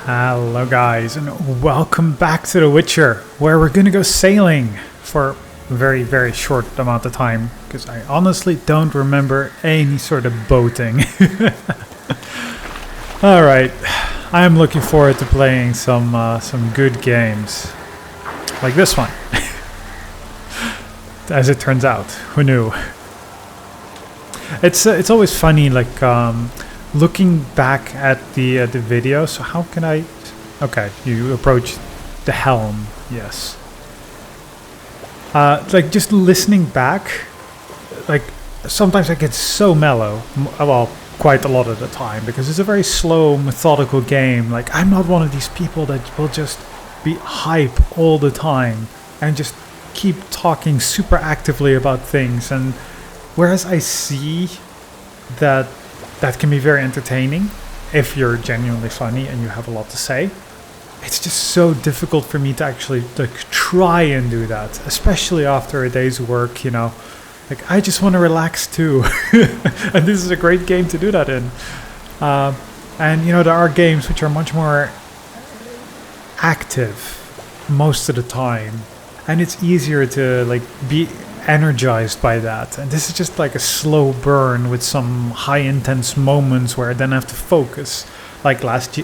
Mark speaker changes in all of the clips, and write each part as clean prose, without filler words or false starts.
Speaker 1: Hello guys, and welcome back to The Witcher, where we're gonna go sailing for a very, very short amount of time, because I honestly don't remember any sort of boating. Alright, I'm looking forward to playing some good games, like this one. As it turns out, who knew? It's always funny, like, looking back at the video. So how can I... Okay, you approach the helm, yes. Like, just listening back, like, sometimes I get so mellow. Well, quite a lot of the time, because it's a very slow, methodical game. Like, I'm not one of these people that will just be hype all the time and just keep talking super actively about things. And whereas I see that can be very entertaining if you're genuinely funny and you have a lot to say, it's just so difficult for me to actually like try and do that, especially after a day's work, you know. Like, I just want to relax too. And this is a great game to do that in. And you know, there are games which are much more active most of the time, and it's easier to like be energized by that. And this is just like a slow burn with some high intense moments where I then have to focus, like last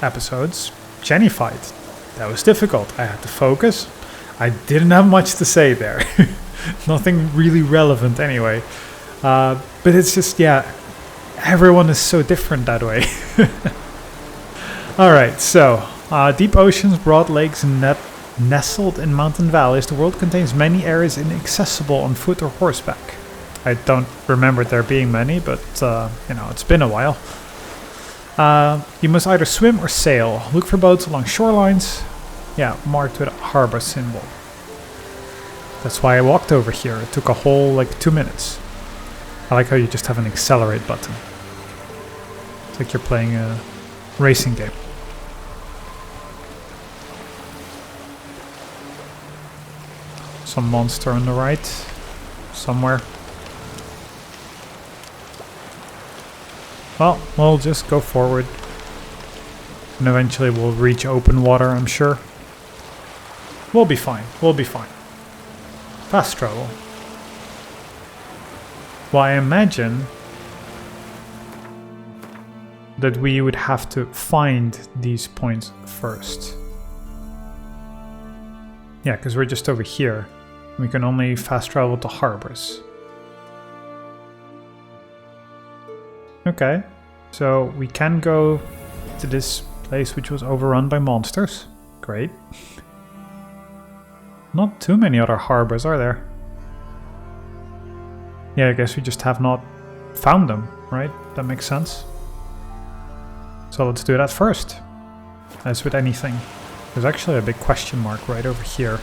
Speaker 1: episode's Jenny fight. That was difficult. I had to focus. I didn't have much to say there. Nothing really relevant anyway, but it's just, yeah, everyone is so different that way. Alright, so deep oceans, broad lakes, and nestled in mountain valleys, the world contains many areas inaccessible on foot or horseback. I don't remember there being many, but you know, it's been a while. You must either swim or sail. Look for boats along shorelines, marked with a harbor symbol. That's why I walked over here. It took a whole 2 minutes. I like how you just have an accelerate button. It's like you're playing a racing game. Some monster on the right, somewhere. Well, we'll just go forward, and eventually we'll reach open water, I'm sure. We'll be fine, we'll be fine. Fast travel. Well, I imagine that we would have to find these points first. Yeah, because we're just over here. We can only fast travel to harbors. Okay, so we can go to this place which was overrun by monsters. Great. Not too many other harbors, are there? Yeah, I guess we just have not found them, right? That makes sense. So let's do that first. As with anything. There's actually a big question mark right over here.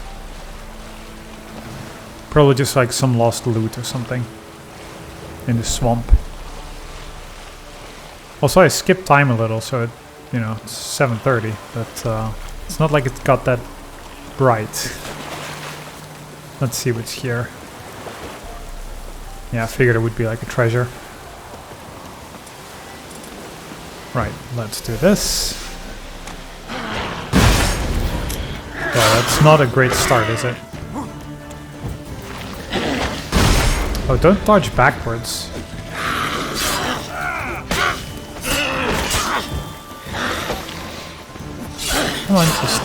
Speaker 1: Probably just like some lost loot or something in the swamp. Also, I skipped time a little, so you know, it's 7:30, but it's not like it got that bright. Let's see what's here. Yeah, I figured it would be like a treasure. Right, let's do this. Well, that's not a great start, is it? Oh, don't dodge backwards. Come on, just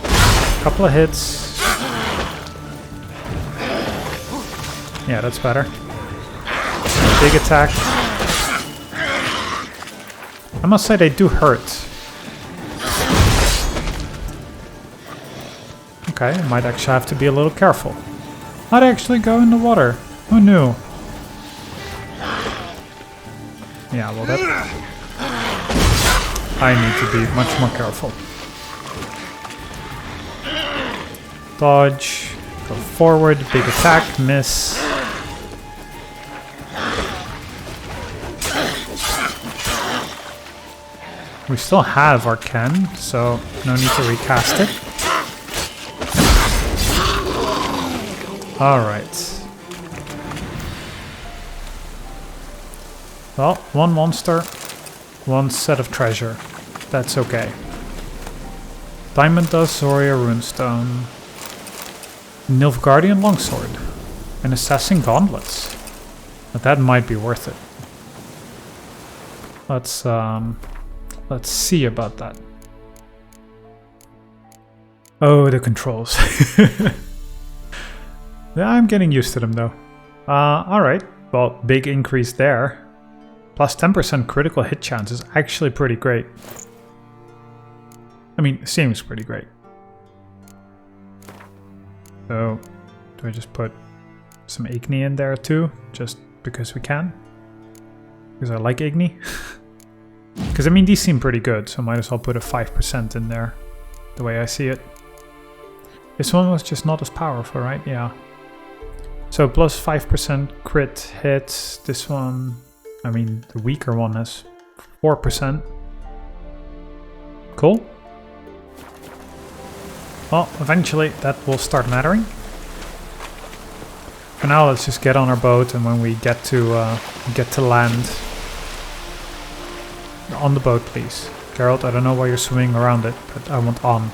Speaker 1: a couple of hits. Yeah, that's better. Big attack. I must say they do hurt. Okay, I might actually have to be a little careful. I'd actually go in the water. Who knew? Yeah, well that... I need to be much more careful. Dodge. Go forward. Big attack. Miss. We still have our Ken, so no need to recast it. Alright. Well, one monster, one set of treasure. that's okay. Diamond Dust, Zoria Runestone, Nilfgaardian Longsword, and Assassin Gauntlets. But that might be worth it. Let's see about that. Oh, the controls. Yeah, I'm getting used to them though. Alright, well, big increase there. Plus 10% critical hit chance is actually pretty great. I mean, it seems pretty great. So, do I just put some Igni in there too? Just because we can? Because I like Igni. Because I mean, these seem pretty good, so might as well put a 5% in there. The way I see it. This one was just not as powerful, right? Yeah. So plus 5% crit hit. This one, I mean, the weaker one has 4%. Cool. Well, eventually that will start mattering. For now, let's just get on our boat, and when we get to land, on the boat, please. Geralt, I don't know why you're swimming around it, but I want on.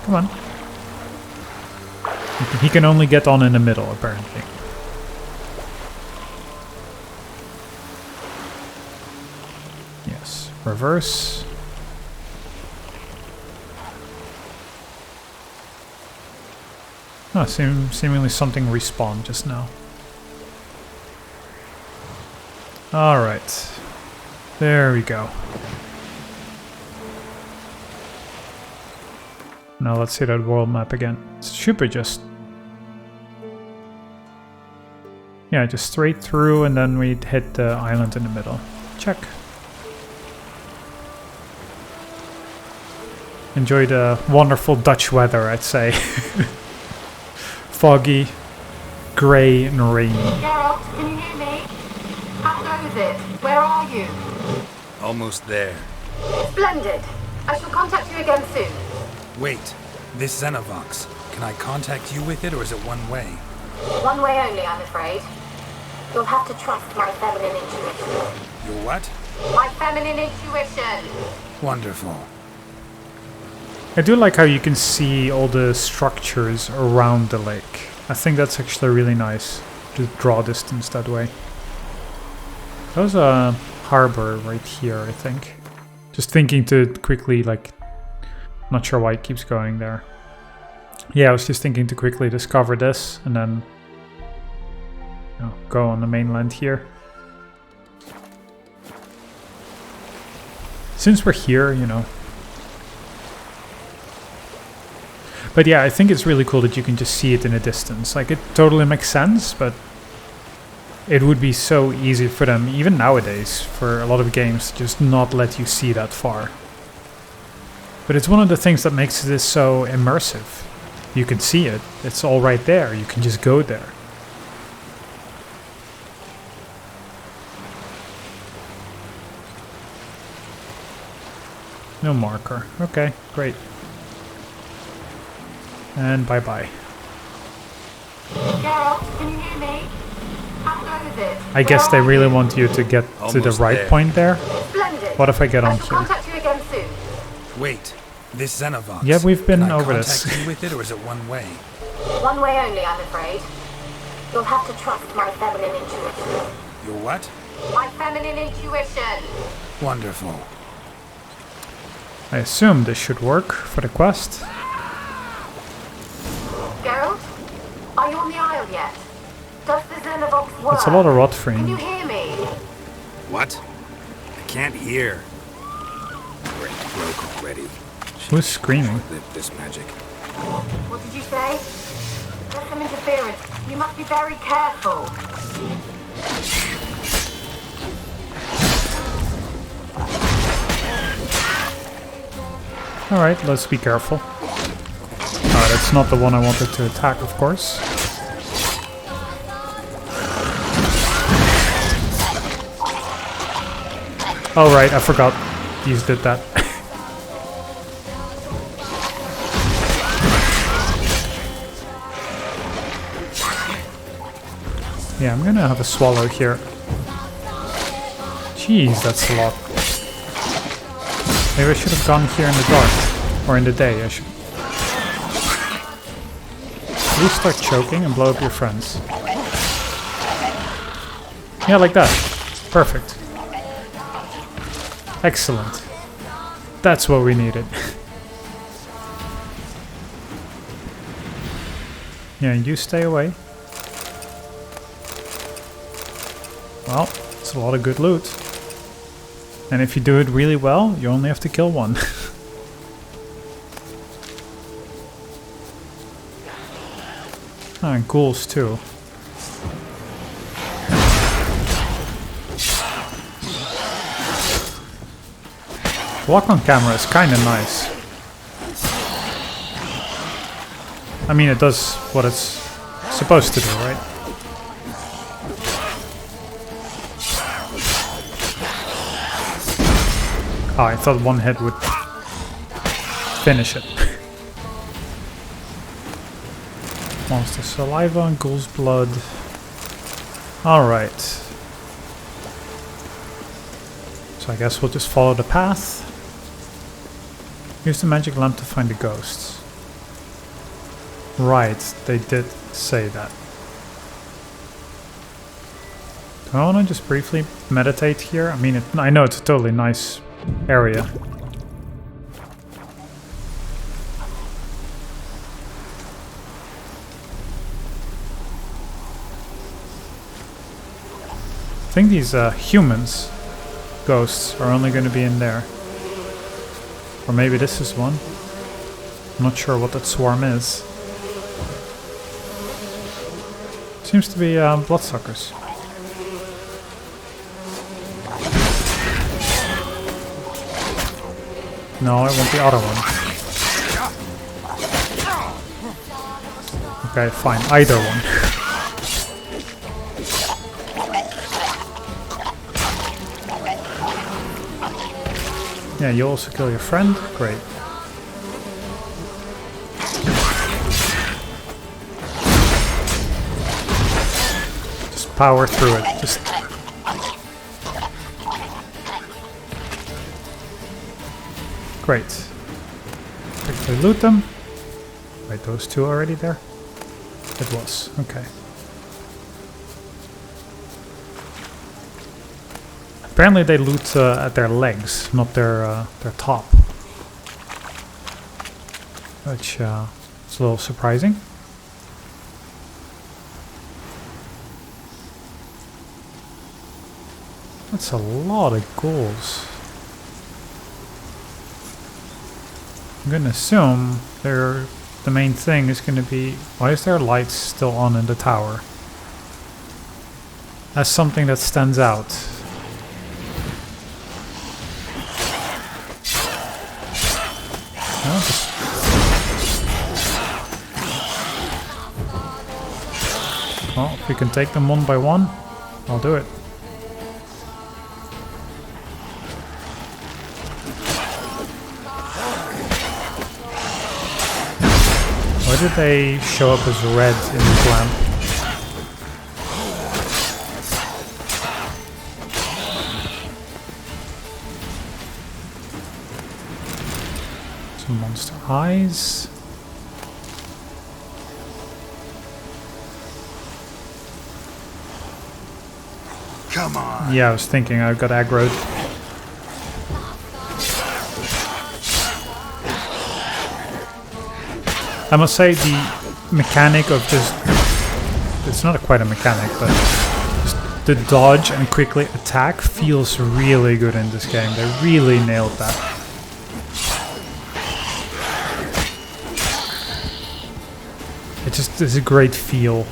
Speaker 1: Come on. He can only get on in the middle, apparently. Yes. Reverse. Oh, seemingly something respawned just now. Alright. There we go. Now let's see that world map again. It should be just... yeah, just straight through, and then we'd hit the island in the middle. Check. Enjoy the wonderful Dutch weather, I'd say. Foggy, grey and rainy.
Speaker 2: Geralt, can you hear me? How goes it? Where are you?
Speaker 3: Almost there.
Speaker 2: Splendid. I shall contact you again soon.
Speaker 3: Wait, this Xenovox, can I contact you with it, or is it one way?
Speaker 2: One way only, I'm afraid. You'll have to trust my feminine intuition.
Speaker 3: Your what?
Speaker 2: My feminine intuition!
Speaker 3: Wonderful.
Speaker 1: I do like how you can see all the structures around the lake. I think that's actually really nice to draw distance that way. There's a harbor right here, I think. Just thinking to quickly, like, not sure why it keeps going there. Yeah, I was just thinking to quickly discover this and then go on the mainland here. Since we're here, you know. But yeah, I think it's really cool that you can just see it in a distance. Like, it totally makes sense, but it would be so easy for them, even nowadays, for a lot of games, to just not let you see that far. But it's one of the things that makes this so immersive. You can see it, it's all right there, you can just go there. No marker. Okay, great. And bye-bye.
Speaker 2: Geralt, can you hear me? How goes it?
Speaker 1: I guess they really want you to get to the right point there.
Speaker 2: Splendid.
Speaker 1: What if I get on
Speaker 2: I shall
Speaker 1: here?
Speaker 2: contact you again soon.
Speaker 3: Wait, this Xenovox.
Speaker 1: Yeah, we've been
Speaker 3: can I
Speaker 1: over
Speaker 3: contact
Speaker 1: this.
Speaker 3: you with it, or is it one way?
Speaker 2: One way only, I'm afraid. You'll have to trust my feminine intuition.
Speaker 3: Your what?
Speaker 2: My feminine intuition!
Speaker 3: Wonderful.
Speaker 1: I assume this should work for the quest.
Speaker 2: Geralt? Are you on the Isle yet? Does the Xenovox work?
Speaker 1: That's a lot of
Speaker 2: Can you
Speaker 1: Rotfreen.
Speaker 2: hear me?
Speaker 3: What? I can't hear. Brain broke already.
Speaker 1: Who's screaming?
Speaker 3: Short-lived this magic.
Speaker 2: What did you say? There's some interference. You must be very careful.
Speaker 1: Alright, let's be careful. That's not the one I wanted to attack, of course. Oh right, I forgot you did that. Yeah, I'm gonna have a swallow here. Jeez, that's a lot. Maybe I should have gone here in the dark. Or in the day, I should. Please start choking and blow up your friends. Yeah, like that. Perfect. Excellent. That's what we needed. Yeah, you stay away. Well, it's a lot of good loot. And if you do it really well, you only have to kill one. And ghouls too. Walk on camera is kinda nice. I mean, it does what it's supposed to do, right? Oh, I thought one hit would finish it. Monster saliva and ghoul's blood. Alright. So I guess we'll just follow the path. Use the magic lamp to find the ghosts. Right, they did say that. Do I want to just briefly meditate here? I mean, I know it's a totally nice area. I think these humans, ghosts, are only going to be in there. Or maybe this is one. I'm not sure what that swarm is. Seems to be bloodsuckers. No, I want the other one. Okay, fine. Either one. Yeah, you also kill your friend. Great. Just power through it. Just. Great. Quickly loot them. Wait, those two already there? It was. Okay. Apparently they loot at their legs, not their top. Which is a little surprising. That's a lot of ghouls. I'm gonna assume the main thing is gonna be... Why is there lights still on in the tower? That's something that stands out. No, just... Well, if we can take them one by one, I'll do it. Why did they show up as red in this lamp? Some monster eyes.
Speaker 3: Come on.
Speaker 1: Yeah, I was thinking I got aggroed. I must say the mechanic of just... It's not quite a mechanic, but just the dodge and quickly attack feels really good in this game. They really nailed that. It just is a great feel.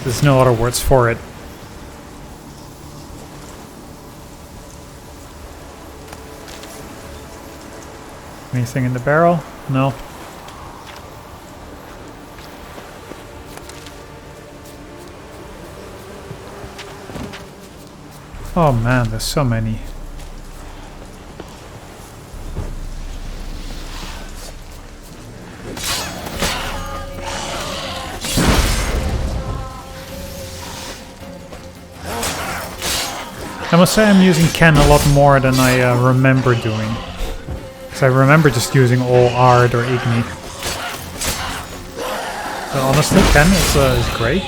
Speaker 1: There's no other words for it. Anything in the barrel? No. Oh man, there's so many. I must say I'm using Ken a lot more than I remember doing. So I remember just using all Ard or Igni. But honestly, Ken is great.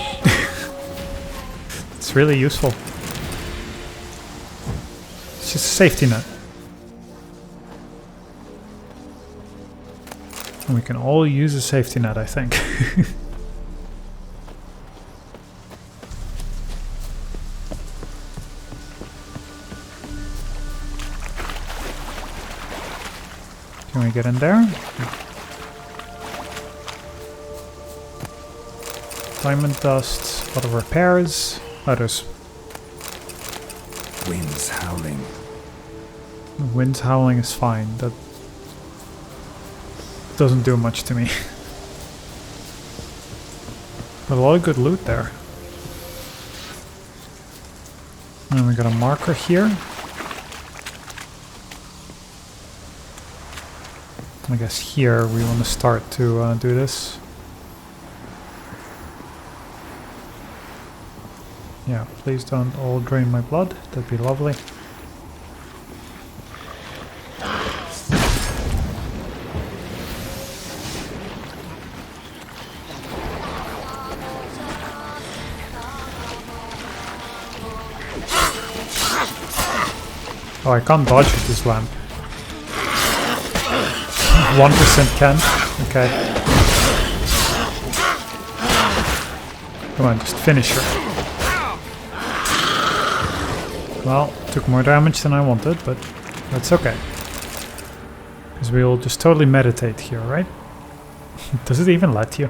Speaker 1: It's really useful. It's just a safety net. And we can all use a safety net, I think. Can we get in there? Diamond dust, a lot of repairs. Others.
Speaker 3: Winds howling.
Speaker 1: Winds howling is fine. That doesn't do much to me. But a lot of good loot there. And we got a marker here. I guess here we want to start to do this. Yeah, please don't all drain my blood. That'd be lovely. Oh, I can't dodge with this lamp. 1% can. Okay. Come on, just finish her. Well, took more damage than I wanted, but that's okay. Because we'll just totally meditate here, right? Does it even let you?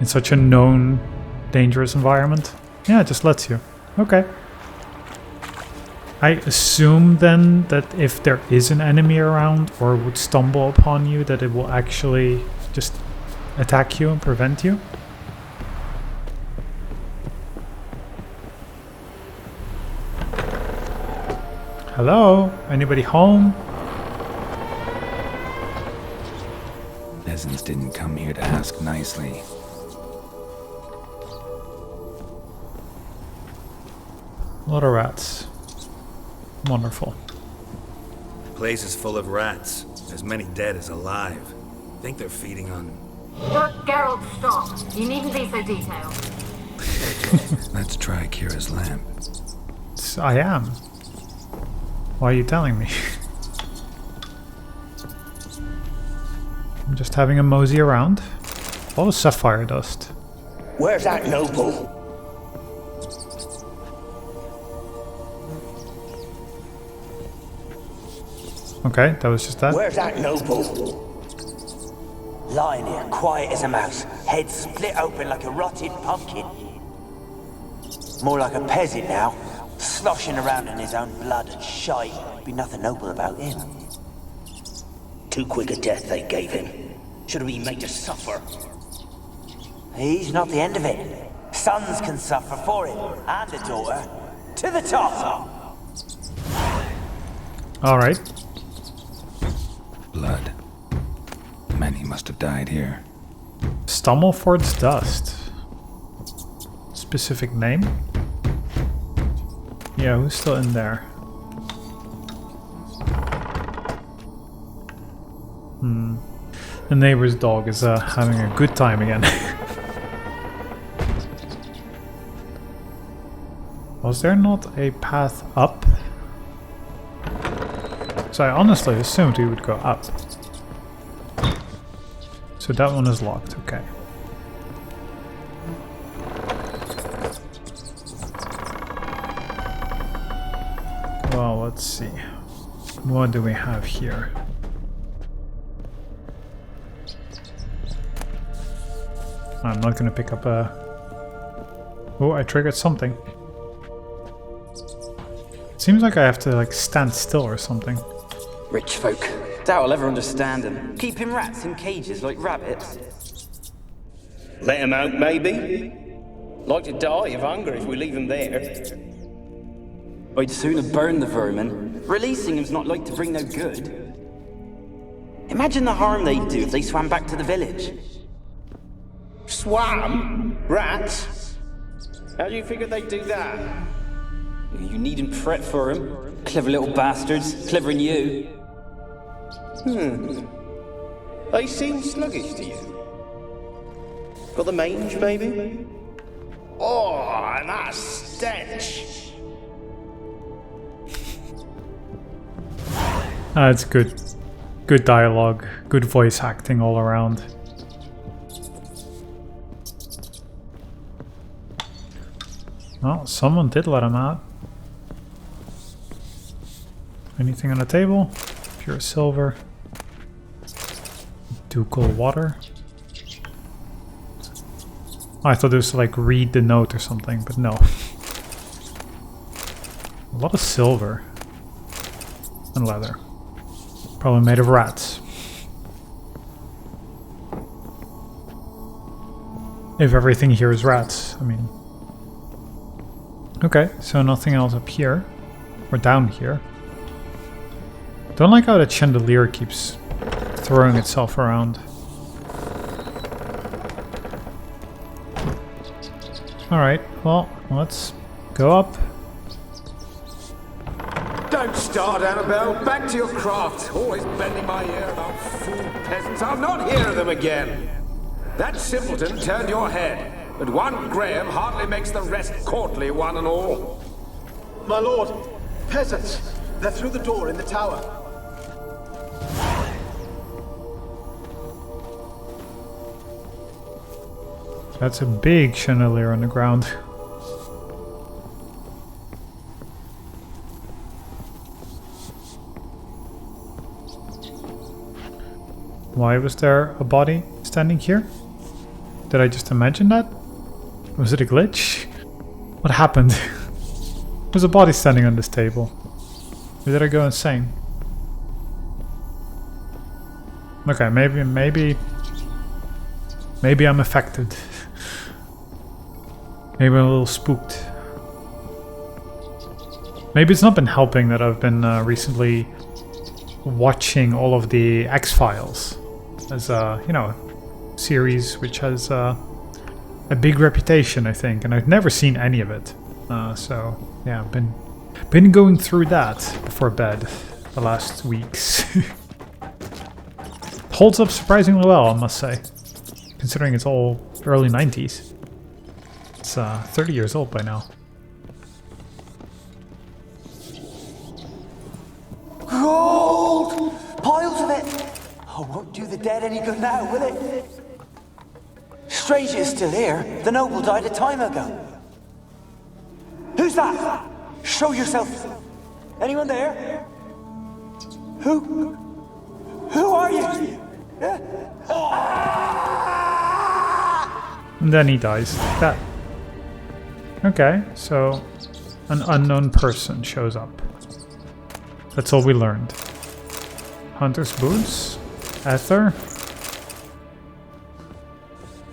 Speaker 1: In such a known, dangerous environment? Yeah, it just lets you. Okay. I assume then that if there is an enemy around or would stumble upon you, that it will actually just attack you and prevent you. Hello? Anybody home?
Speaker 3: Peasants didn't come here to ask nicely.
Speaker 1: A lot of rats. Wonderful.
Speaker 4: The place is full of rats. As many dead as alive. Think they're feeding on...
Speaker 2: Look, Geralt, stop. You needn't be so detailed.
Speaker 3: Let's try Kira's lamp.
Speaker 1: I am. Why are you telling me? I'm just having a mosey around. A lot of sapphire dust.
Speaker 5: Where's that noble?
Speaker 1: Okay, that was just that.
Speaker 5: Where's that noble? Lying here, quiet as a mouse, head split open like a rotted pumpkin. More like a peasant now, sloshing around in his own blood and shite. Be nothing noble about him. Too quick a death they gave him. Should have been made to suffer. He's not the end of it. Sons can suffer for him, and a daughter. To the top!
Speaker 1: Alright.
Speaker 3: Blood. Many must have died here.
Speaker 1: Stummelford's dust. Specific name? Yeah, who's still in there? The neighbor's dog is having a good time again. Was there not a path up? So I honestly assumed he would go up. So that one is locked, okay. Well, let's see. What do we have here? I'm not gonna pick up a... Oh, I triggered something. It seems like I have to like stand still or something.
Speaker 6: Rich folk. Doubt I'll ever understand them. Keeping rats in cages like rabbits.
Speaker 5: Let him out, maybe? Like to die of hunger if we leave him there.
Speaker 6: I'd sooner burn the vermin. Releasing him's not like to bring no good. Imagine the harm they'd do if they swam back to the village.
Speaker 5: Swam? Rats? How do you figure they'd do that?
Speaker 6: You needn't fret for 'em. Clever little bastards. Clever than you.
Speaker 7: They seem sluggish to you. Got the mange, maybe? Oh, and that stench!
Speaker 1: It's good. Good dialogue, good voice acting all around. Well, someone did let him out. Anything on the table? Pure silver. Ducal water. I thought it was to like read the note or something, but no. A lot of silver. And leather. Probably made of rats. If everything here is rats, I mean. Okay, so nothing else up here. Or down here. Don't like how that chandelier keeps throwing itself around. Alright, well, let's go up.
Speaker 8: Don't start, Annabelle. Back to your craft. Always bending my ear about fool peasants. I'll not hear of them again. That simpleton turned your head, but one Graham hardly makes the rest courtly, one and all.
Speaker 9: My lord, peasants. They're through the door in the tower.
Speaker 1: That's a big chandelier on the ground. Why was there a body standing here? Did I just imagine that? Was it a glitch? What happened? There's a body standing on this table. Or did I go insane? Okay, maybe I'm affected. Maybe I'm a little spooked. Maybe it's not been helping that I've been recently watching all of the X-Files as a, you know, series which has a big reputation, I think, and I've never seen any of it. So yeah, I've been going through that before bed the last weeks. Holds up surprisingly well, I must say, considering it's all early 90s. It's 30 years old by now.
Speaker 5: Gold! Piles of it! Oh, won't do the dead any good now, will it? Strange it's still here. The noble died a time ago. Who's that? Show yourself. Anyone there? Who are you?
Speaker 1: And then he dies. That. Okay, so an unknown person shows up. That's all we learned. Hunter's boots, ether,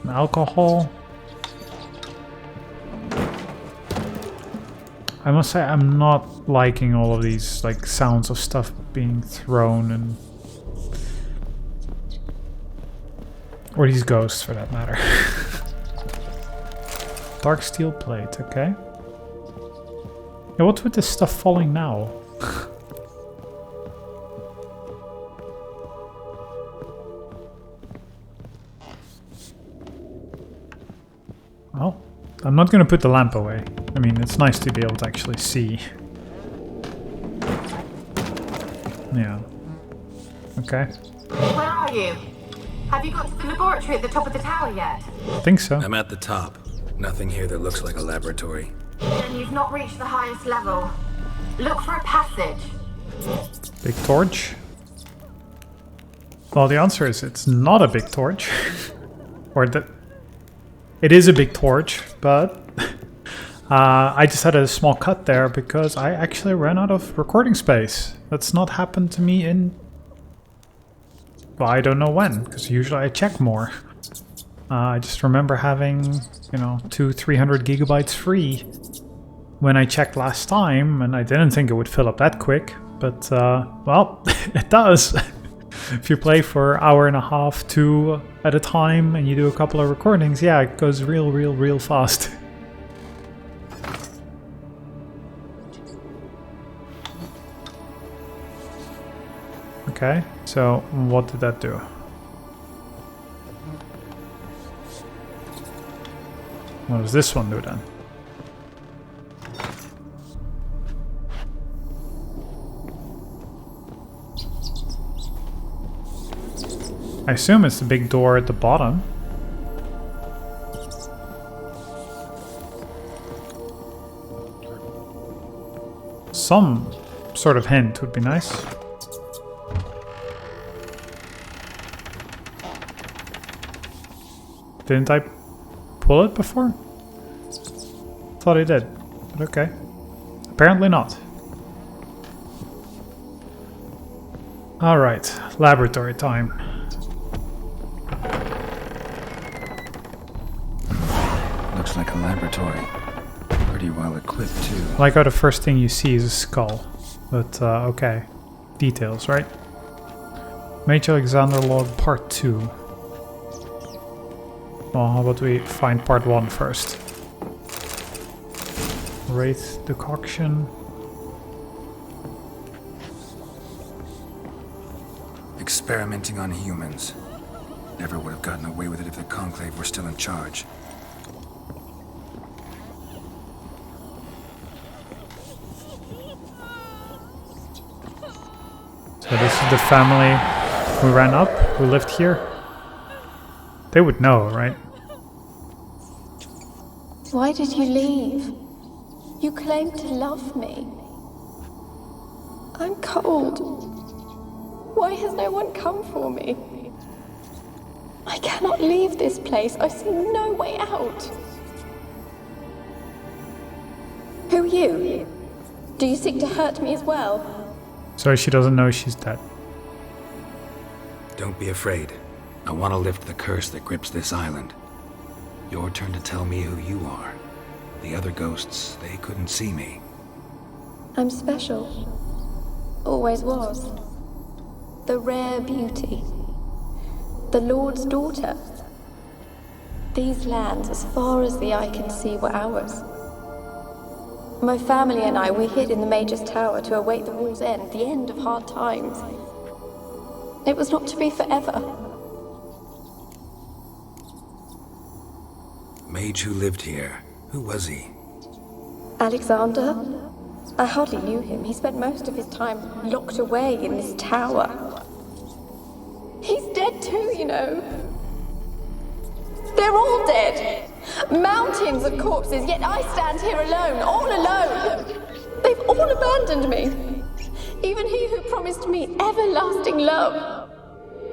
Speaker 1: alcohol. I must say I'm not liking all of these like sounds of stuff being thrown and or these ghosts for that matter. Dark steel plate, okay. Yeah, what's with this stuff falling now? Well, I'm not gonna put the lamp away. I mean, it's nice to be able to actually see. Yeah. Okay.
Speaker 2: Where are you? Have you got to the laboratory at the top of the tower yet?
Speaker 1: I think so.
Speaker 4: I'm at the top. Nothing here that looks like a laboratory.
Speaker 2: Then you've not reached the highest level. Look for a passage.
Speaker 1: Big torch? Well, the answer is it's not a big torch. Or that it is a big torch, but I just had a small cut there because I actually ran out of recording space. That's not happened to me in... well, I don't know when, because usually I check more. I just remember having, you know, 200-300 gigabytes free when I checked last time, and I didn't think it would fill up that quick, but, well, it does. If you play for an hour and a half, 2 at a time, and you do a couple of recordings, yeah, it goes real fast. Okay, so what did that do? What does this one do then? I assume it's the big door at the bottom. Some sort of hint would be nice. Didn't I pull it before? Thought I did, but okay. Apparently not. Alright, laboratory time.
Speaker 3: Looks like a laboratory. Pretty well equipped, too.
Speaker 1: I like how the first thing you see is a skull. But, okay. Details, right? Mage Alexander log part 2. Well, how about we find part 1 first? Wraith decoction.
Speaker 3: Experimenting on humans. Never would have gotten away with it if the Conclave were still in charge.
Speaker 1: So this is the family who ran up, who lived here. They would know, right?
Speaker 10: Why did you leave? You claimed to love me. I'm cold. Why has no one come for me? I cannot leave this place. I see no way out. Who are you? Do you seek to hurt me as well?
Speaker 1: So she doesn't know she's dead.
Speaker 4: Don't be afraid. I want to lift the curse that grips this island. Your turn to tell me who you are. The other ghosts, they couldn't see me.
Speaker 10: I'm special. Always was. The rare beauty. The Lord's daughter. These lands, as far as the eye can see, were ours. My family and I, we hid in the Major's Tower to await the war's end, the end of hard times. It was not to be forever.
Speaker 4: Mage who lived here. Who was he?
Speaker 10: Alexander? I hardly knew him. He spent most of his time locked away in this tower. He's dead too, you know. They're all dead. Mountains of corpses, yet I stand here alone, all alone. They've all abandoned me. Even he who promised me everlasting love.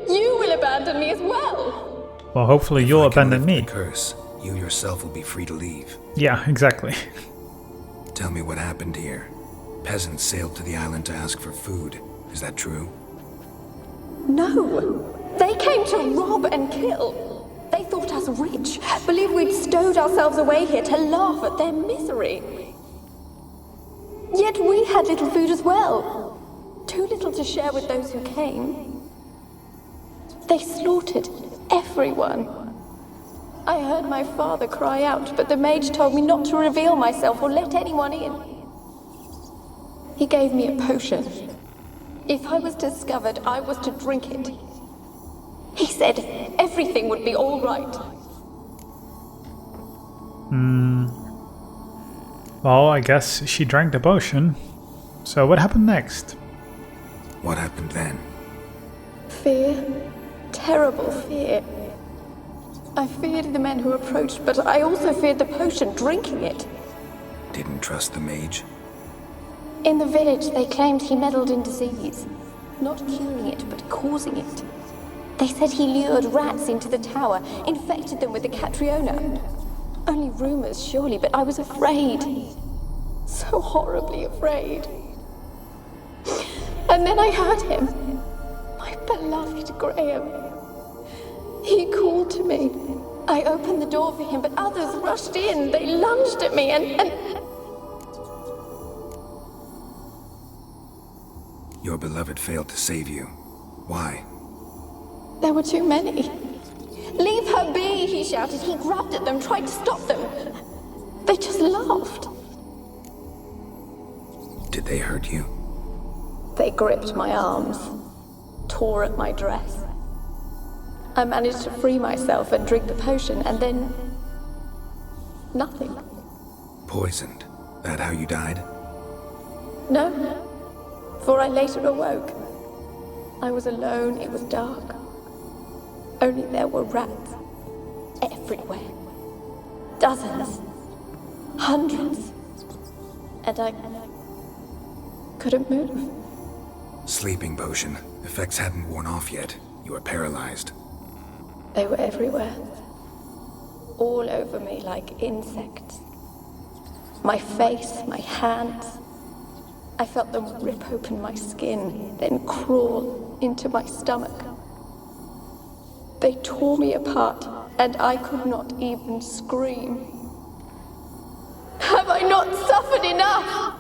Speaker 10: You will abandon me as well.
Speaker 1: Well, hopefully you'll abandon me.
Speaker 4: The curse, you yourself will be free to leave.
Speaker 1: Yeah, exactly.
Speaker 4: Tell me what happened here. Peasants sailed to the island to ask for food. Is that true?
Speaker 10: No. They came to rob and kill. They thought us rich, believed we'd stowed ourselves away here to laugh at their misery. Yet we had little food as well. Too little to share with those who came. They slaughtered everyone. I heard my father cry out, but the mage told me not to reveal myself or let anyone in. He gave me a potion. If I was discovered, I was to drink it. He said everything would be all right.
Speaker 1: Well, I guess she drank the potion. So what happened next?
Speaker 4: What happened then?
Speaker 10: Fear. Terrible fear. I feared the men who approached, but I also feared the potion, drinking it.
Speaker 4: Didn't trust the mage?
Speaker 10: In the village, they claimed he meddled in disease. Not curing it, but causing it. They said he lured rats into the tower, infected them with the Catriona. Only rumors, surely, but I was afraid. So horribly afraid. And then I heard him. My beloved Graham. He called to me. I opened the door for him, but others rushed in. They lunged at me and...
Speaker 4: Your beloved failed to save you. Why?
Speaker 10: There were too many. Leave her be, he shouted. He grabbed at them, tried to stop them. They just laughed.
Speaker 4: Did they hurt you?
Speaker 10: They gripped my arms. tore at my dress. I managed to free myself and drink the potion, and then... nothing.
Speaker 4: Poisoned? That how you died?
Speaker 10: No, for I later awoke. I was alone, it was dark. Only there were rats everywhere. Dozens. Hundreds. And I couldn't move.
Speaker 4: Sleeping potion. Effects hadn't worn off yet. You were paralyzed.
Speaker 10: They were everywhere. All over me like insects. My face, my hands. I felt them rip open my skin, then crawl into my stomach. They tore me apart, and I could not even scream. Have I not suffered enough?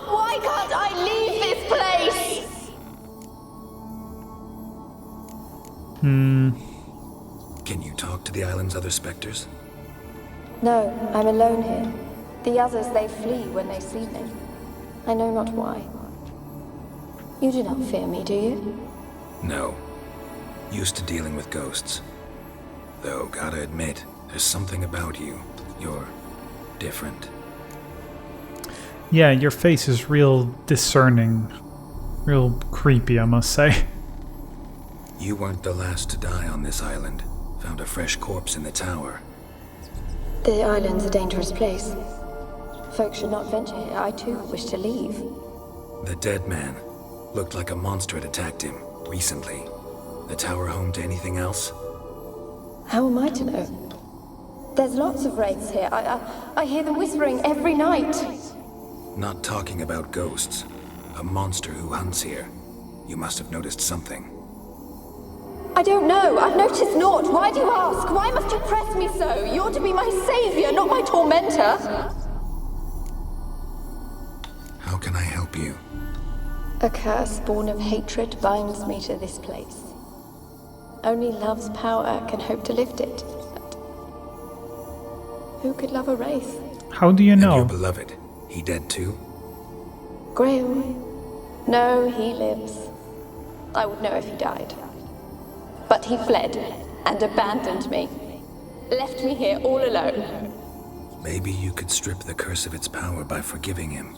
Speaker 10: Why can't I leave this place?
Speaker 4: Can you talk to the island's other specters?
Speaker 10: No, I'm alone here. The others, they flee when they see me. I know not why. You do not fear me, do you?
Speaker 4: No. Used to dealing with ghosts. Though, gotta admit, there's something about you. You're different.
Speaker 1: Yeah, your face is real discerning. Real creepy, I must say.
Speaker 4: You weren't the last to die on this island. Found a fresh corpse in the tower.
Speaker 10: The island's a dangerous place. Folks should not venture here. I too wish to leave.
Speaker 4: The dead man. Looked like a monster had attacked him, recently. The tower home to anything else?
Speaker 10: How am I to know? There's lots of wraiths here. I hear them whispering every night.
Speaker 4: Not talking about ghosts. A monster who hunts here. You must have noticed something.
Speaker 10: I don't know. I've noticed naught. Why do you ask? Why must you press me so? You're to be my savior, not my tormentor.
Speaker 4: How can I help you?
Speaker 10: A curse born of hatred binds me to this place. Only love's power can hope to lift it. But who could love a wraith?
Speaker 1: How do you
Speaker 4: And
Speaker 1: know?
Speaker 4: your beloved, he dead too?
Speaker 10: Graham? No, he lives. I would know if he died. But he fled and abandoned me. Left me here all alone.
Speaker 4: Maybe you could strip the curse of its power by forgiving him.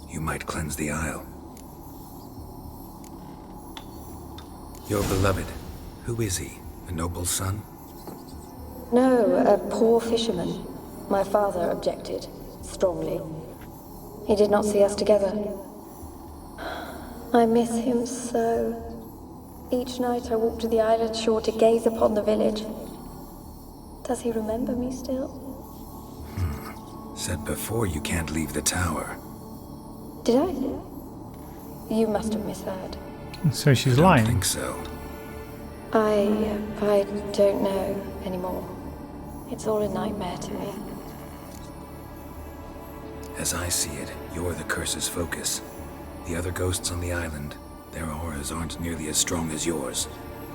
Speaker 4: You might cleanse the isle. Your beloved, who is he? A noble son?
Speaker 10: No, a poor fisherman. My father objected, strongly. He did not see us together. I miss him so. Each night I walk to the island shore to gaze upon the village. Does he remember me still?
Speaker 4: Said before you can't leave the tower.
Speaker 10: Did I? You must have misheard.
Speaker 1: So she's
Speaker 4: I don't
Speaker 1: lying.
Speaker 4: think so.
Speaker 10: I don't know anymore. It's all a nightmare to me.
Speaker 4: As I see it, you're the curse's focus. The other ghosts on the island, their auras aren't nearly as strong as yours.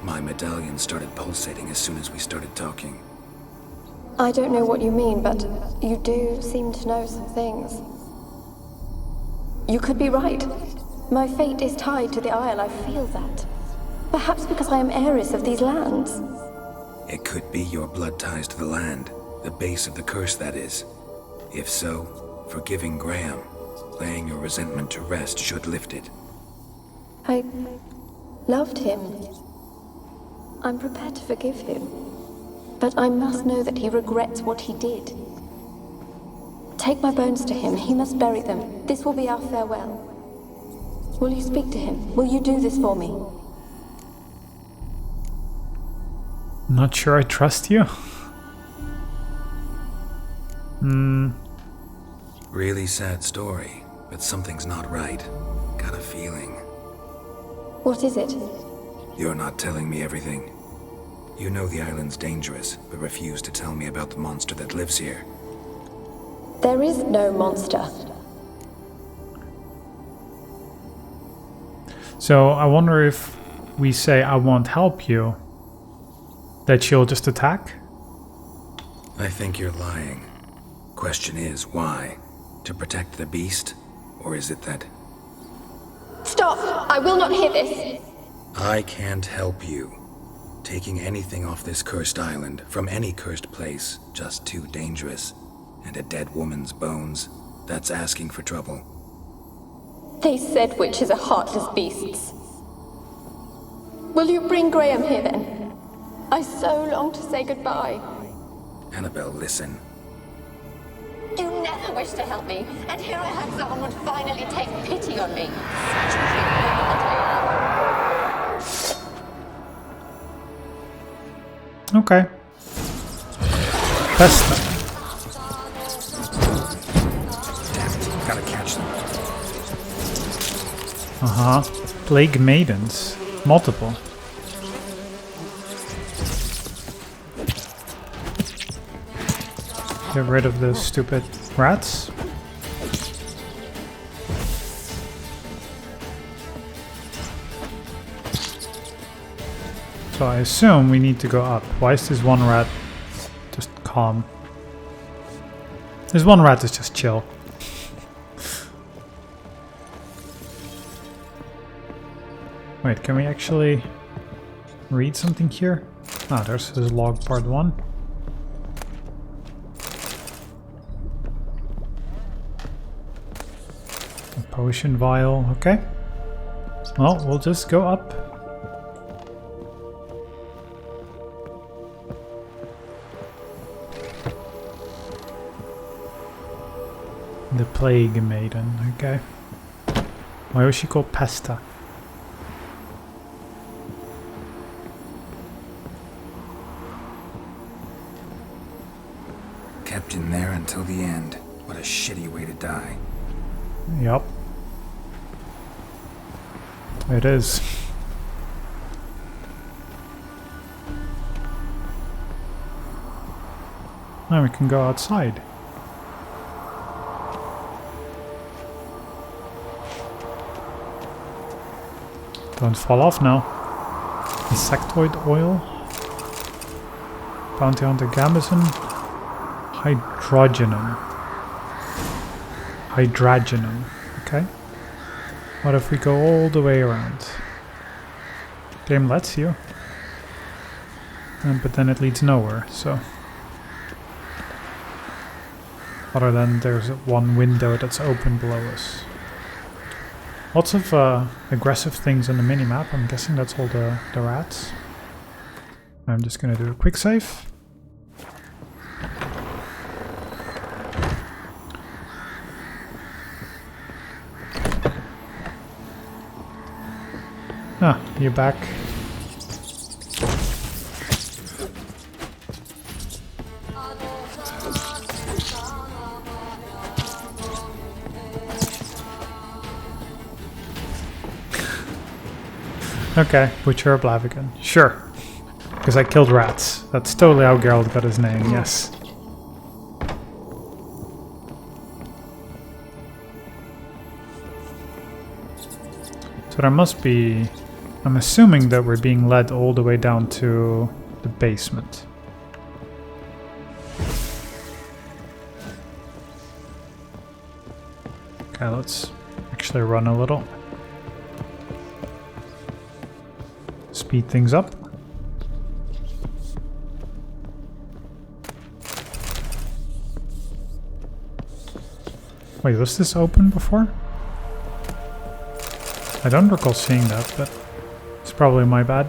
Speaker 4: My medallion started pulsating as soon as we started talking.
Speaker 10: I don't know what you mean, but you do seem to know some things. You could be right. My fate is tied to the Isle, I feel that. Perhaps because I am heiress of these lands.
Speaker 4: It could be your blood ties to the land, the base of the curse, that is. If so, forgiving Graham, laying your resentment to rest should lift it.
Speaker 10: I loved him. I'm prepared to forgive him. But I must know that he regrets what he did. Take my bones to him. He must bury them. This will be our farewell. Will you speak to him? Will you do this for me?
Speaker 1: Not sure I trust you.
Speaker 4: Really sad story, but something's not right. Got a feeling.
Speaker 10: What is it?
Speaker 4: You're not telling me everything. You know the island's dangerous, but refuse to tell me about the monster that lives here.
Speaker 10: There is no monster.
Speaker 1: So I wonder if we say I won't help you, that she'll just attack?
Speaker 4: I think you're lying. Question is, why? To protect the beast? Or is it that...
Speaker 10: Stop! I will not hear this!
Speaker 4: I can't help you. Taking anything off this cursed island, from any cursed place, just too dangerous. And a dead woman's bones, that's asking for trouble.
Speaker 10: They said witches are heartless beasts. Will you bring Graham here then? I so long to say goodbye.
Speaker 4: Annabelle, listen.
Speaker 10: You never wished to help me, and here I had someone would finally take pity on me.
Speaker 1: Okay. Pesta.
Speaker 3: Damn it, gotta catch them.
Speaker 1: Uh-huh. Plague maidens. Multiple. Get rid of the stupid rats. So I assume we need to go up. Why is this one rat just calm? This one rat is just chill. Wait, can we actually read something here? Ah, there's his log part 1. A potion vial, okay. Well, we'll just go up. The Plague Maiden, okay. Why was she called Pesta?
Speaker 3: Kept in there until the end. What a shitty way to die.
Speaker 1: Yup. It is. Now we can go outside. Don't fall off now. Insectoid oil. Bounty hunter Gambeson. Hydrogenum. Hydragenum. Okay. What if we go all the way around? Game lets you. But then it leads nowhere, so. Other than there's one window that's open below us. Lots of aggressive things on the minimap. I'm guessing that's all the rats. I'm just gonna do a quick save. Ah, you're back. Okay, Butcher of Blaviken. Sure. Because I killed rats. That's totally how Geralt got his name, yes. So there must be... I'm assuming that we're being led all the way down to the basement. Okay, let's actually run a little. Speed things up. Wait, was this open before? I don't recall seeing that, but it's probably my bad.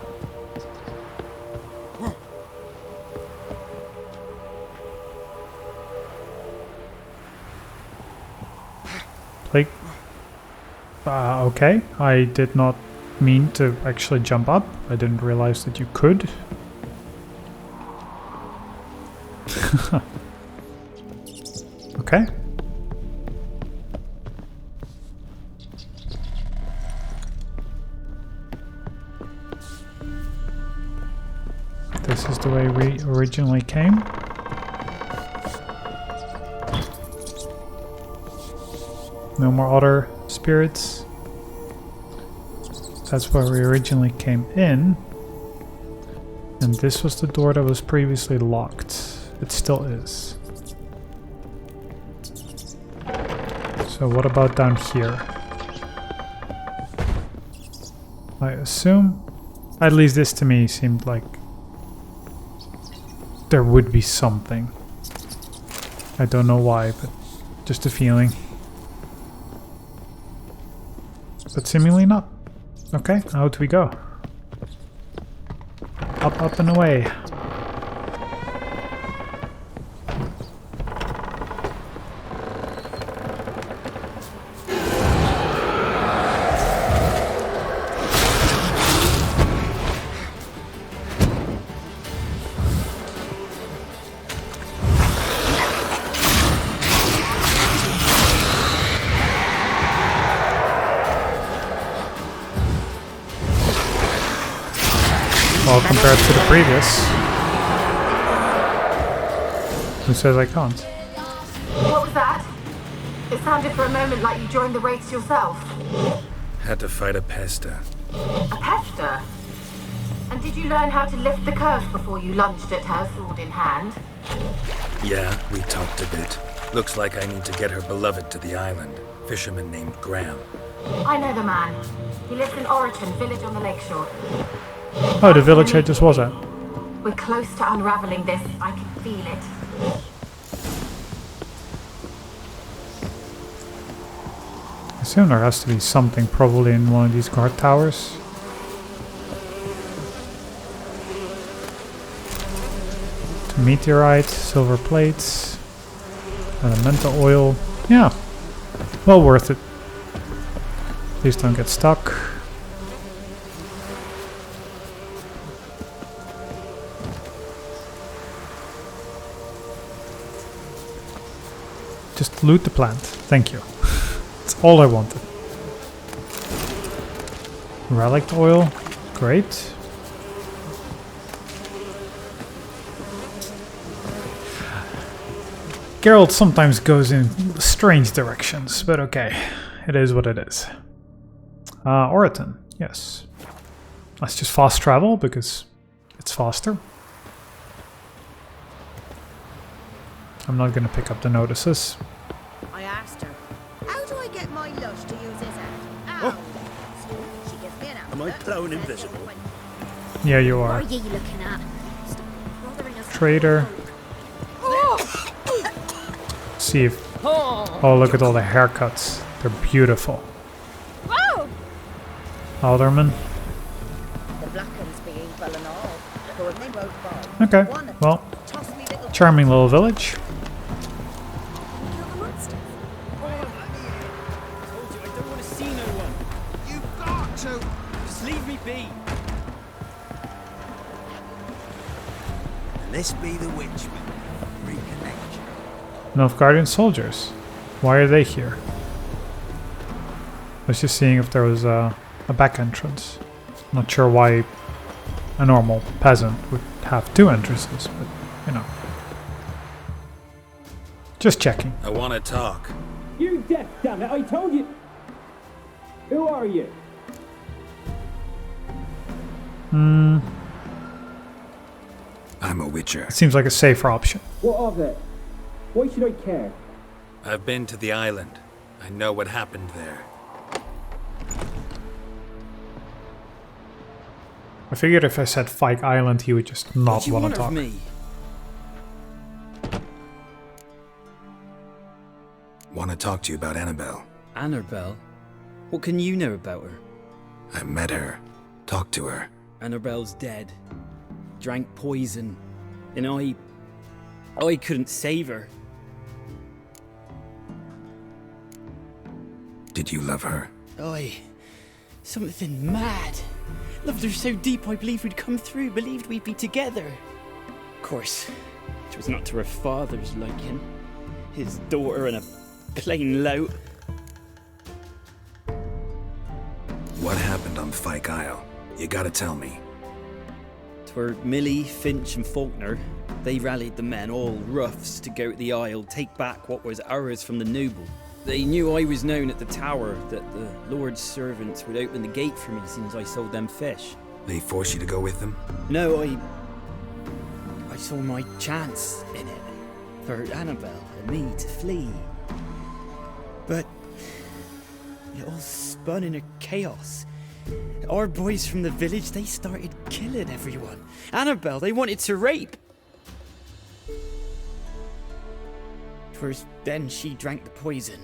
Speaker 1: Like, okay, I did not mean to actually jump up. I didn't realize that you could. Okay. This is the way we originally came. No more other spirits. That's where we originally came in. And this was the door that was previously locked. It still is. So what about down here? I assume At least this to me seemed like there would be something. I don't know why, but just a feeling. But seemingly not. Okay, out we go. Up, up and away. Well, compared to the previous. Who says I can't?
Speaker 2: What was that? It sounded for a moment like you joined the raids yourself.
Speaker 3: Had to fight a pesta.
Speaker 2: A pester? And did you learn how to lift the curse before you lunged at her, sword in hand?
Speaker 3: Yeah, we talked a bit. Looks like I need to get her beloved to the island. Fisherman named Graham.
Speaker 2: I know the man. He lives in Oriton, village on the lakeshore.
Speaker 1: Oh, the village I just was at.
Speaker 2: We're close to unraveling this. I can feel it.
Speaker 1: I assume there has to be something probably in one of these guard towers. Meteorite, silver plates, elemental oil. Yeah, well worth it. Please don't get stuck. Just loot the plant. Thank you. That's all I wanted. Relic oil. Great. Geralt sometimes goes in strange directions, but okay. It is what it is. Oriton. Yes. Let's just fast travel because it's faster. I'm not going to pick up the notices.
Speaker 11: I asked her, how do I get my lush to use his hand? Ow! She gives me an
Speaker 7: Am I blown invisible?
Speaker 1: Yeah, you are.
Speaker 11: What are you looking at?
Speaker 1: Trader. See if... Oh, look at all the haircuts. They're beautiful. Alderman.
Speaker 11: The black ones be evil and all. But when they rode by,
Speaker 1: Okay, well, charming little village.
Speaker 4: This be the witchman. Reconnect you.
Speaker 1: Nilfgaardian soldiers. Why are they here? I was just seeing if there was a back entrance. Not sure why a normal peasant would have two entrances, but you know. Just checking.
Speaker 3: I want to talk.
Speaker 12: You deaf, damn it! I told you. Who are you?
Speaker 3: I'm a witcher.
Speaker 1: It seems like a safer option.
Speaker 12: What of it? Why should I care?
Speaker 3: I've been to the island. I know what happened there.
Speaker 1: I figured if I said Fyke Island, he would just not want to talk.
Speaker 6: Me?
Speaker 3: Want to talk to you about Annabelle.
Speaker 6: Annabelle? What can you know about her?
Speaker 3: I met her. Talked to her.
Speaker 6: Annabelle's dead. Drank poison. And I couldn't save her.
Speaker 3: Did you love her?
Speaker 6: Something mad. Loved her so deep I believed we'd come through, believed we'd be together. Of course, it was not to her father's liking. His daughter and a plain lout.
Speaker 3: What happened on Fyke Isle? You gotta tell me.
Speaker 6: 'Twere Millie, Finch and Faulkner. They rallied the men, all roughs, to go to the Isle, take back what was ours from the noble. They knew I was known at the tower, that the Lord's servants would open the gate for me since I sold them fish.
Speaker 3: They forced you to go with them?
Speaker 6: No, I saw my chance in it, for Annabelle and me to flee. But it all spun in a chaos. Our boys from the village, they started killing everyone. Annabelle, they wanted to rape. First, then she drank the poison.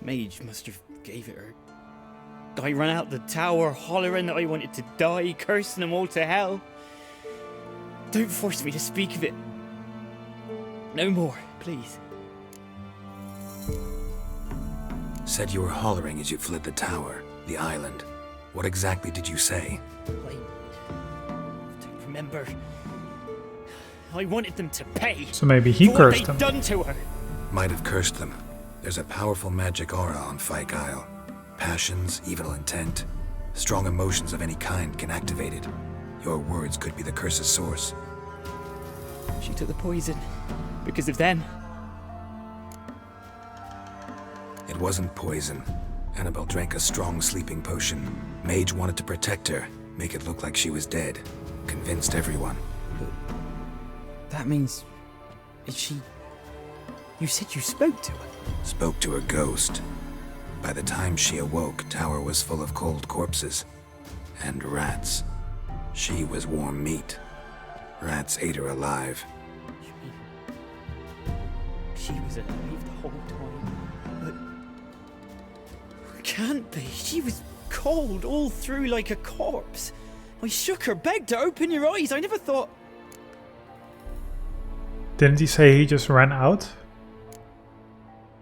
Speaker 6: Mage must have gave it her. I ran out the tower hollering that I wanted to die, cursing them all to hell. Don't force me to speak of it. No more, please.
Speaker 4: Said you were hollering as you fled the tower, the island. What exactly did you say?
Speaker 6: I don't remember. I wanted them to pay.
Speaker 1: So maybe he
Speaker 6: for
Speaker 1: cursed
Speaker 6: what
Speaker 1: them.
Speaker 6: they'd done to her.
Speaker 4: Might have cursed them. There's a powerful magic aura on Fyke Isle. Passions, evil intent, strong emotions of any kind can activate it. Your words could be the curse's source.
Speaker 6: She took the poison because of them.
Speaker 4: It wasn't poison. Annabelle drank a strong sleeping potion. Mage wanted to protect her, make it look like she was dead. Convinced everyone.
Speaker 6: That means... Is she... You said you spoke to her?
Speaker 4: Spoke to her ghost. By the time she awoke, Tower was full of cold corpses. And rats. She was warm meat. Rats ate her alive.
Speaker 6: She was alive the whole time. But... Can't be. She was cold all through like a corpse. I shook her, begged her, open your eyes. I never thought...
Speaker 1: Didn't he say he just ran out?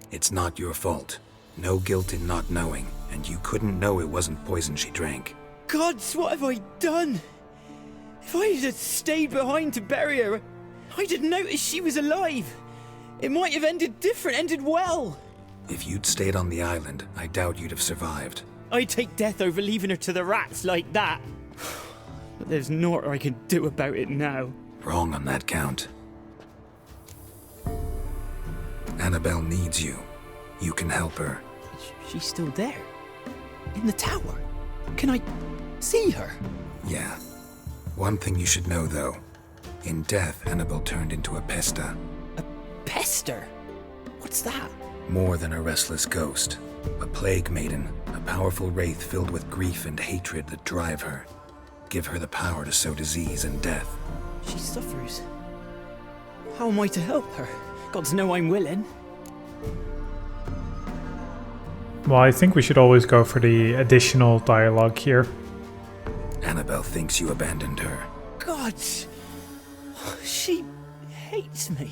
Speaker 4: It's not your fault. No guilt in not knowing, and you couldn't know it wasn't poison she drank.
Speaker 6: Gods, what have I done? If I had stayed behind to bury her, I'd have noticed she was alive. It might have ended different, ended well.
Speaker 4: If you'd stayed on the island, I doubt you'd have survived.
Speaker 6: I'd take death over leaving her to the rats like that. But there's naught I can do about it now.
Speaker 4: Wrong on that count. Annabelle needs you. You can help her.
Speaker 6: She's still there. In the tower. Can I see her?
Speaker 4: Yeah. One thing you should know, though. In death, Annabelle turned into a pesta.
Speaker 6: A pester? What's that?
Speaker 4: More than a restless ghost. A plague maiden. A powerful wraith filled with grief and hatred that drive her. Give her the power to sow disease and death.
Speaker 6: She suffers. How am I to help her? Gods know I'm willing.
Speaker 1: Well, I think we should always go for the additional dialogue here.
Speaker 4: Annabelle thinks you abandoned her.
Speaker 6: Gods! She hates me.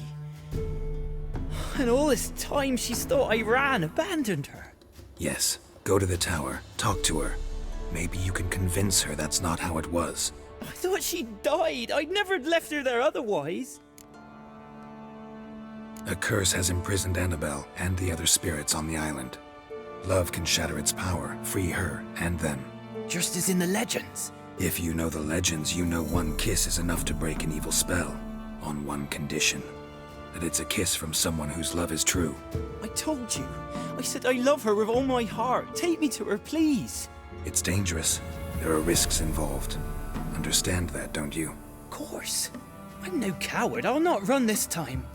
Speaker 6: And all this time she's thought I ran, abandoned her.
Speaker 4: Yes, go to the tower, talk to her. Maybe you can convince her that's not how it was.
Speaker 6: I thought she died. I'd never left her there otherwise.
Speaker 4: A curse has imprisoned Annabelle and the other spirits on the island. Love can shatter its power, free her and them.
Speaker 6: Just as in the legends.
Speaker 4: If you know the legends, you know one kiss is enough to break an evil spell. On one condition. That it's a kiss from someone whose love is true.
Speaker 6: I told you. I said I love her with all my heart. Take me to her, please.
Speaker 4: It's dangerous. There are risks involved. Understand that, don't you?
Speaker 6: Of course. I'm no coward. I'll not run this time.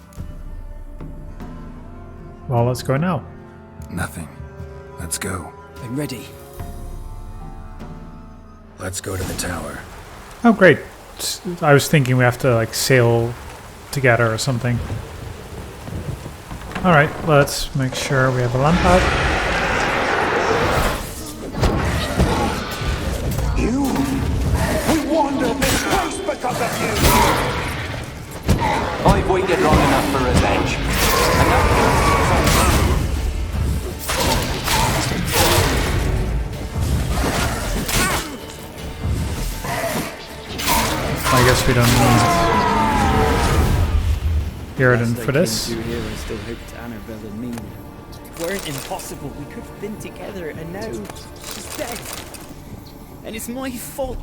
Speaker 1: Well, let's go now.
Speaker 4: Nothing. Let's go.
Speaker 6: I'm ready.
Speaker 4: Let's go to the tower.
Speaker 1: Oh, great. I was thinking we have to, like, sail together or something. Alright, let's make sure we have a lamp out.
Speaker 7: We wandered this place because of you!
Speaker 5: I've waited long enough for revenge. And now
Speaker 1: I guess we don't need Iriden for this.
Speaker 6: Here, I still hoped Annabelle and me weren't impossible. We could have been together, and now she's dead. And it's my fault.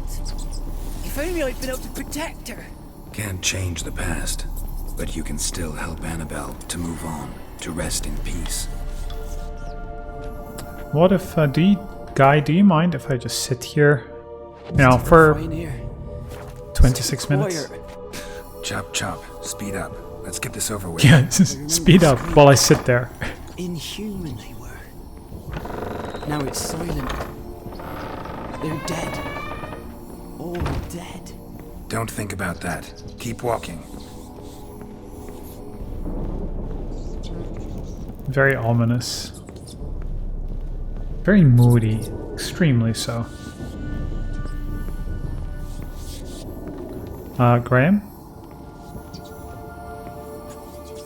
Speaker 6: If only I'd been able to protect her.
Speaker 4: Can't change the past, but you can still help Annabelle to move on, to rest in peace.
Speaker 1: What if, Guy, do you mind if I just sit here? You know, for 26 minutes?
Speaker 4: Chop, chop. Speed up. Let's get this over with.
Speaker 1: Yeah, speed up while I sit there.
Speaker 6: Inhuman they were. Now it's silent. They're dead. All dead.
Speaker 3: Don't think about that. Keep walking.
Speaker 1: Very ominous. Very moody. Extremely so. Graham?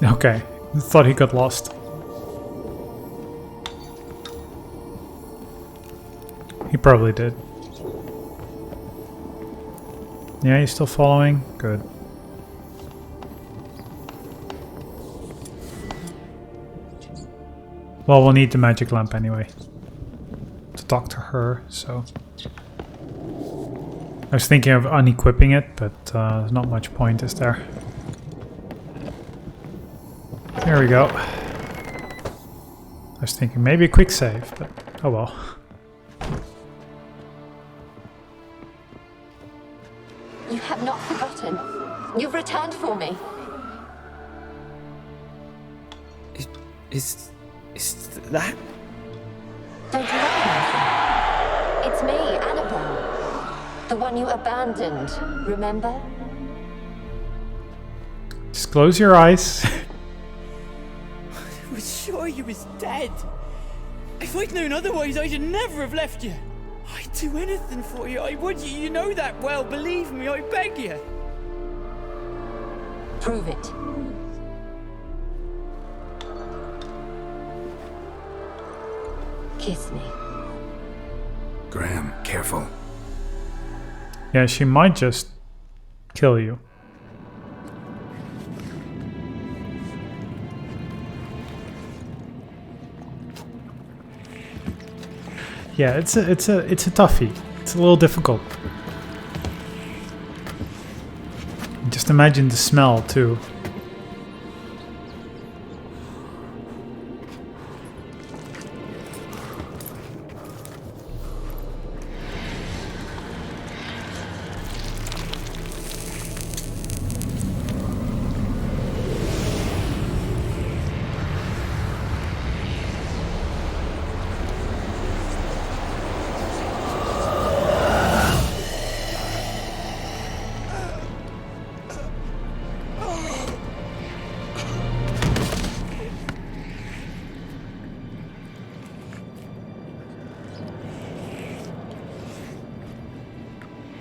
Speaker 1: Okay. Thought he got lost. He probably did. Yeah, he's still following? Good. Well, we'll need the magic lamp anyway to talk to her, so... I was thinking of unequipping it, but there's not much point, is there? There we go. I was thinking maybe a quick save, but oh well.
Speaker 10: You have not forgotten. You've returned for me.
Speaker 6: Is that?
Speaker 10: Don't you recognize her? It's me, Annabelle. The one you abandoned, remember?
Speaker 1: Just close your eyes.
Speaker 6: I was sure you was dead. If I'd known otherwise, I'd never have left you. I'd do anything for you. I would. You know that well. Believe me, I beg you.
Speaker 10: Prove it. Kiss me.
Speaker 3: Graham, careful.
Speaker 1: Yeah, she might just kill you. Yeah, it's a toughie. It's a little difficult. Just imagine the smell too.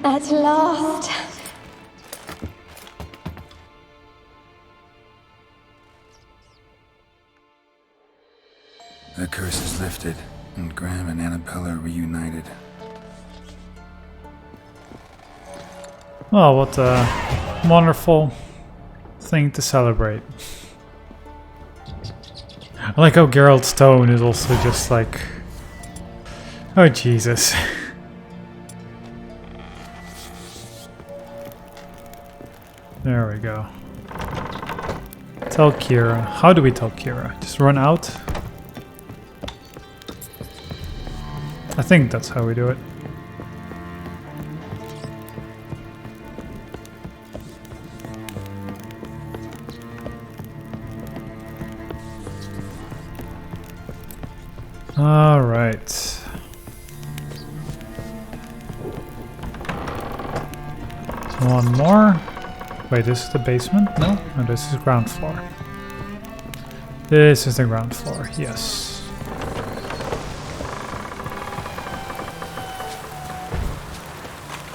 Speaker 10: At last.
Speaker 3: The curse is lifted, and Graham and Annabelle are reunited.
Speaker 1: Well, what a wonderful thing to celebrate. I like how Geralt's tone is also just like... Oh, Jesus. There we go. Tell Kira. How do we tell Kira? Just run out? I think that's how we do it. All right. One more. Wait, this is the basement? No? No, this is ground floor. This is the ground floor, yes.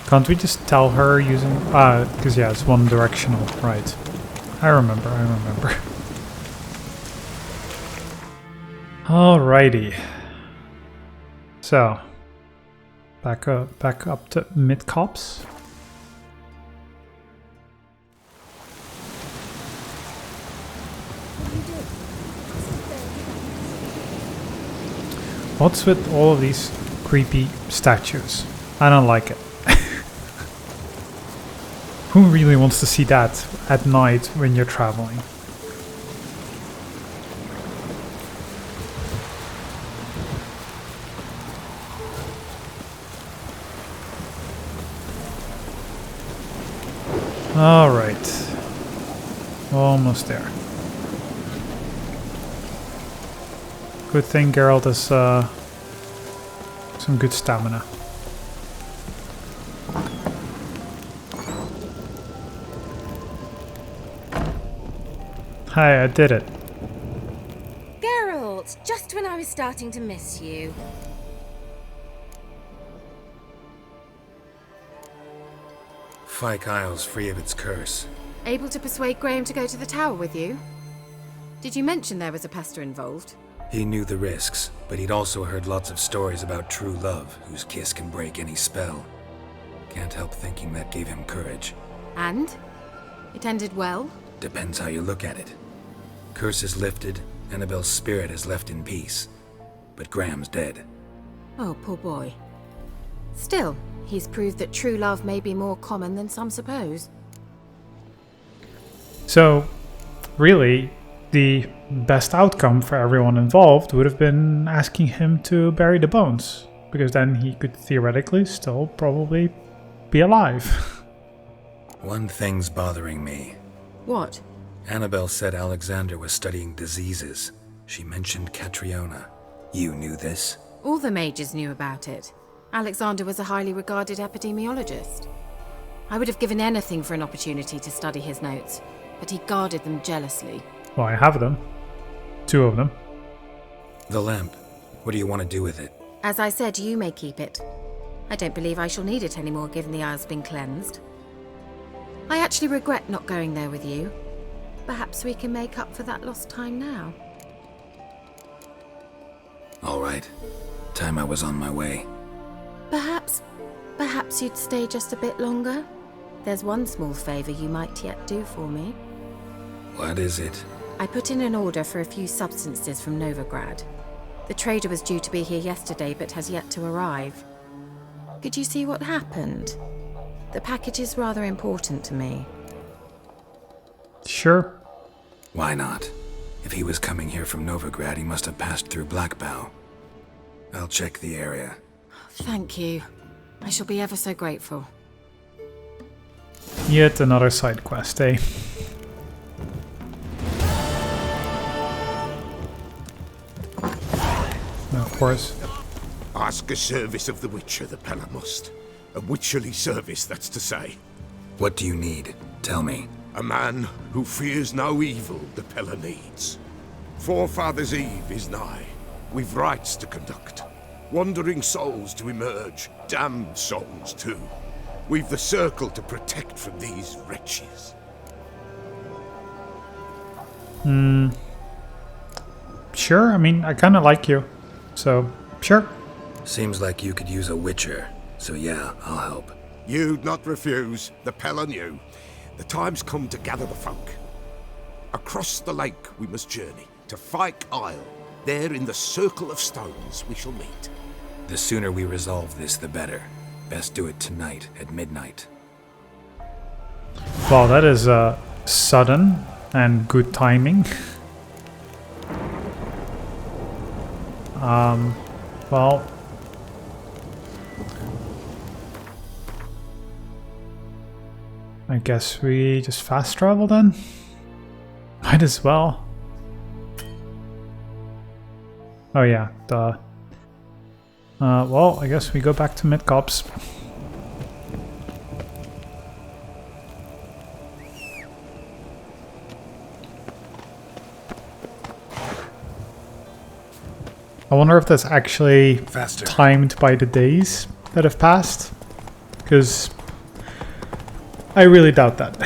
Speaker 1: Can't we just tell her using... because yeah, it's one directional, right. I remember. Alrighty. So, back up to mid-cops. What's with all of these creepy statues? I don't like it. Who really wants to see that at night when you're traveling? All right. Almost there. Good thing Geralt has some good stamina. Hi, I did it.
Speaker 11: Geralt, just when I was starting to miss you.
Speaker 3: Fyke Isle's free of its curse.
Speaker 2: Able to persuade Graham to go to the tower with you? Did you mention there was a pester involved?
Speaker 3: He knew the risks, but he'd also heard lots of stories about true love, whose kiss can break any spell. Can't help thinking that gave him courage.
Speaker 2: And? It ended well?
Speaker 3: Depends how you look at it. Curse is lifted, Annabelle's spirit is left in peace. But Graham's dead.
Speaker 2: Oh, poor boy. Still, he's proved that true love may be more common than some suppose.
Speaker 1: So, really, the best outcome for everyone involved would have been asking him to bury the bones, because then he could theoretically still probably be alive.
Speaker 3: One thing's bothering me.
Speaker 2: What?
Speaker 3: Annabelle said Alexander was studying diseases. She mentioned Catriona. You knew this?
Speaker 2: All the mages knew about it. Alexander was a highly regarded epidemiologist. I would have given anything for an opportunity to study his notes, but he guarded them jealously.
Speaker 1: Well, I have them. 2 of them.
Speaker 3: The lamp. What do you want to do with it?
Speaker 2: As I said, you may keep it. I don't believe I shall need it anymore given the Isle's been cleansed. I actually regret not going there with you. Perhaps we can make up for that lost time now.
Speaker 3: All right. Time I was on my way.
Speaker 2: Perhaps you'd stay just a bit longer? There's one small favor you might yet do for me.
Speaker 3: What is it?
Speaker 2: I put in an order for a few substances from Novigrad. The trader was due to be here yesterday but has yet to arrive. Could you see what happened? The package is rather important to me.
Speaker 1: Sure.
Speaker 3: Why not? If he was coming here from Novigrad, he must have passed through Blackbough. I'll check the area.
Speaker 2: Thank you. I shall be ever so grateful.
Speaker 1: Yet another side quest, eh? Of course.
Speaker 8: Ask a service of the Witcher, the Pella must. A witcherly service, that's to say.
Speaker 3: What do you need? Tell me.
Speaker 8: A man who fears no evil the Pella needs. Forefathers' Eve is nigh. We've rites to conduct. Wandering souls to emerge. Damned souls, too. We've the circle to protect from these wretches.
Speaker 1: Sure, I mean, I kinda like you. So, sure.
Speaker 3: Seems like you could use a witcher. So yeah, I'll help.
Speaker 8: You'd not refuse. The Pella knew. The time's come to gather the folk. Across the lake we must journey, to Fyke Isle. There in the circle of stones we shall meet.
Speaker 3: The sooner we resolve this, the better. Best do it tonight, at midnight.
Speaker 1: Well, that is sudden and good timing. Well... I guess we just fast travel then? Might as well. Oh yeah, duh. Well, I guess we go back to Midcops. I wonder if that's actually
Speaker 3: Faster.
Speaker 1: Timed by the days that have passed. Because I really doubt that.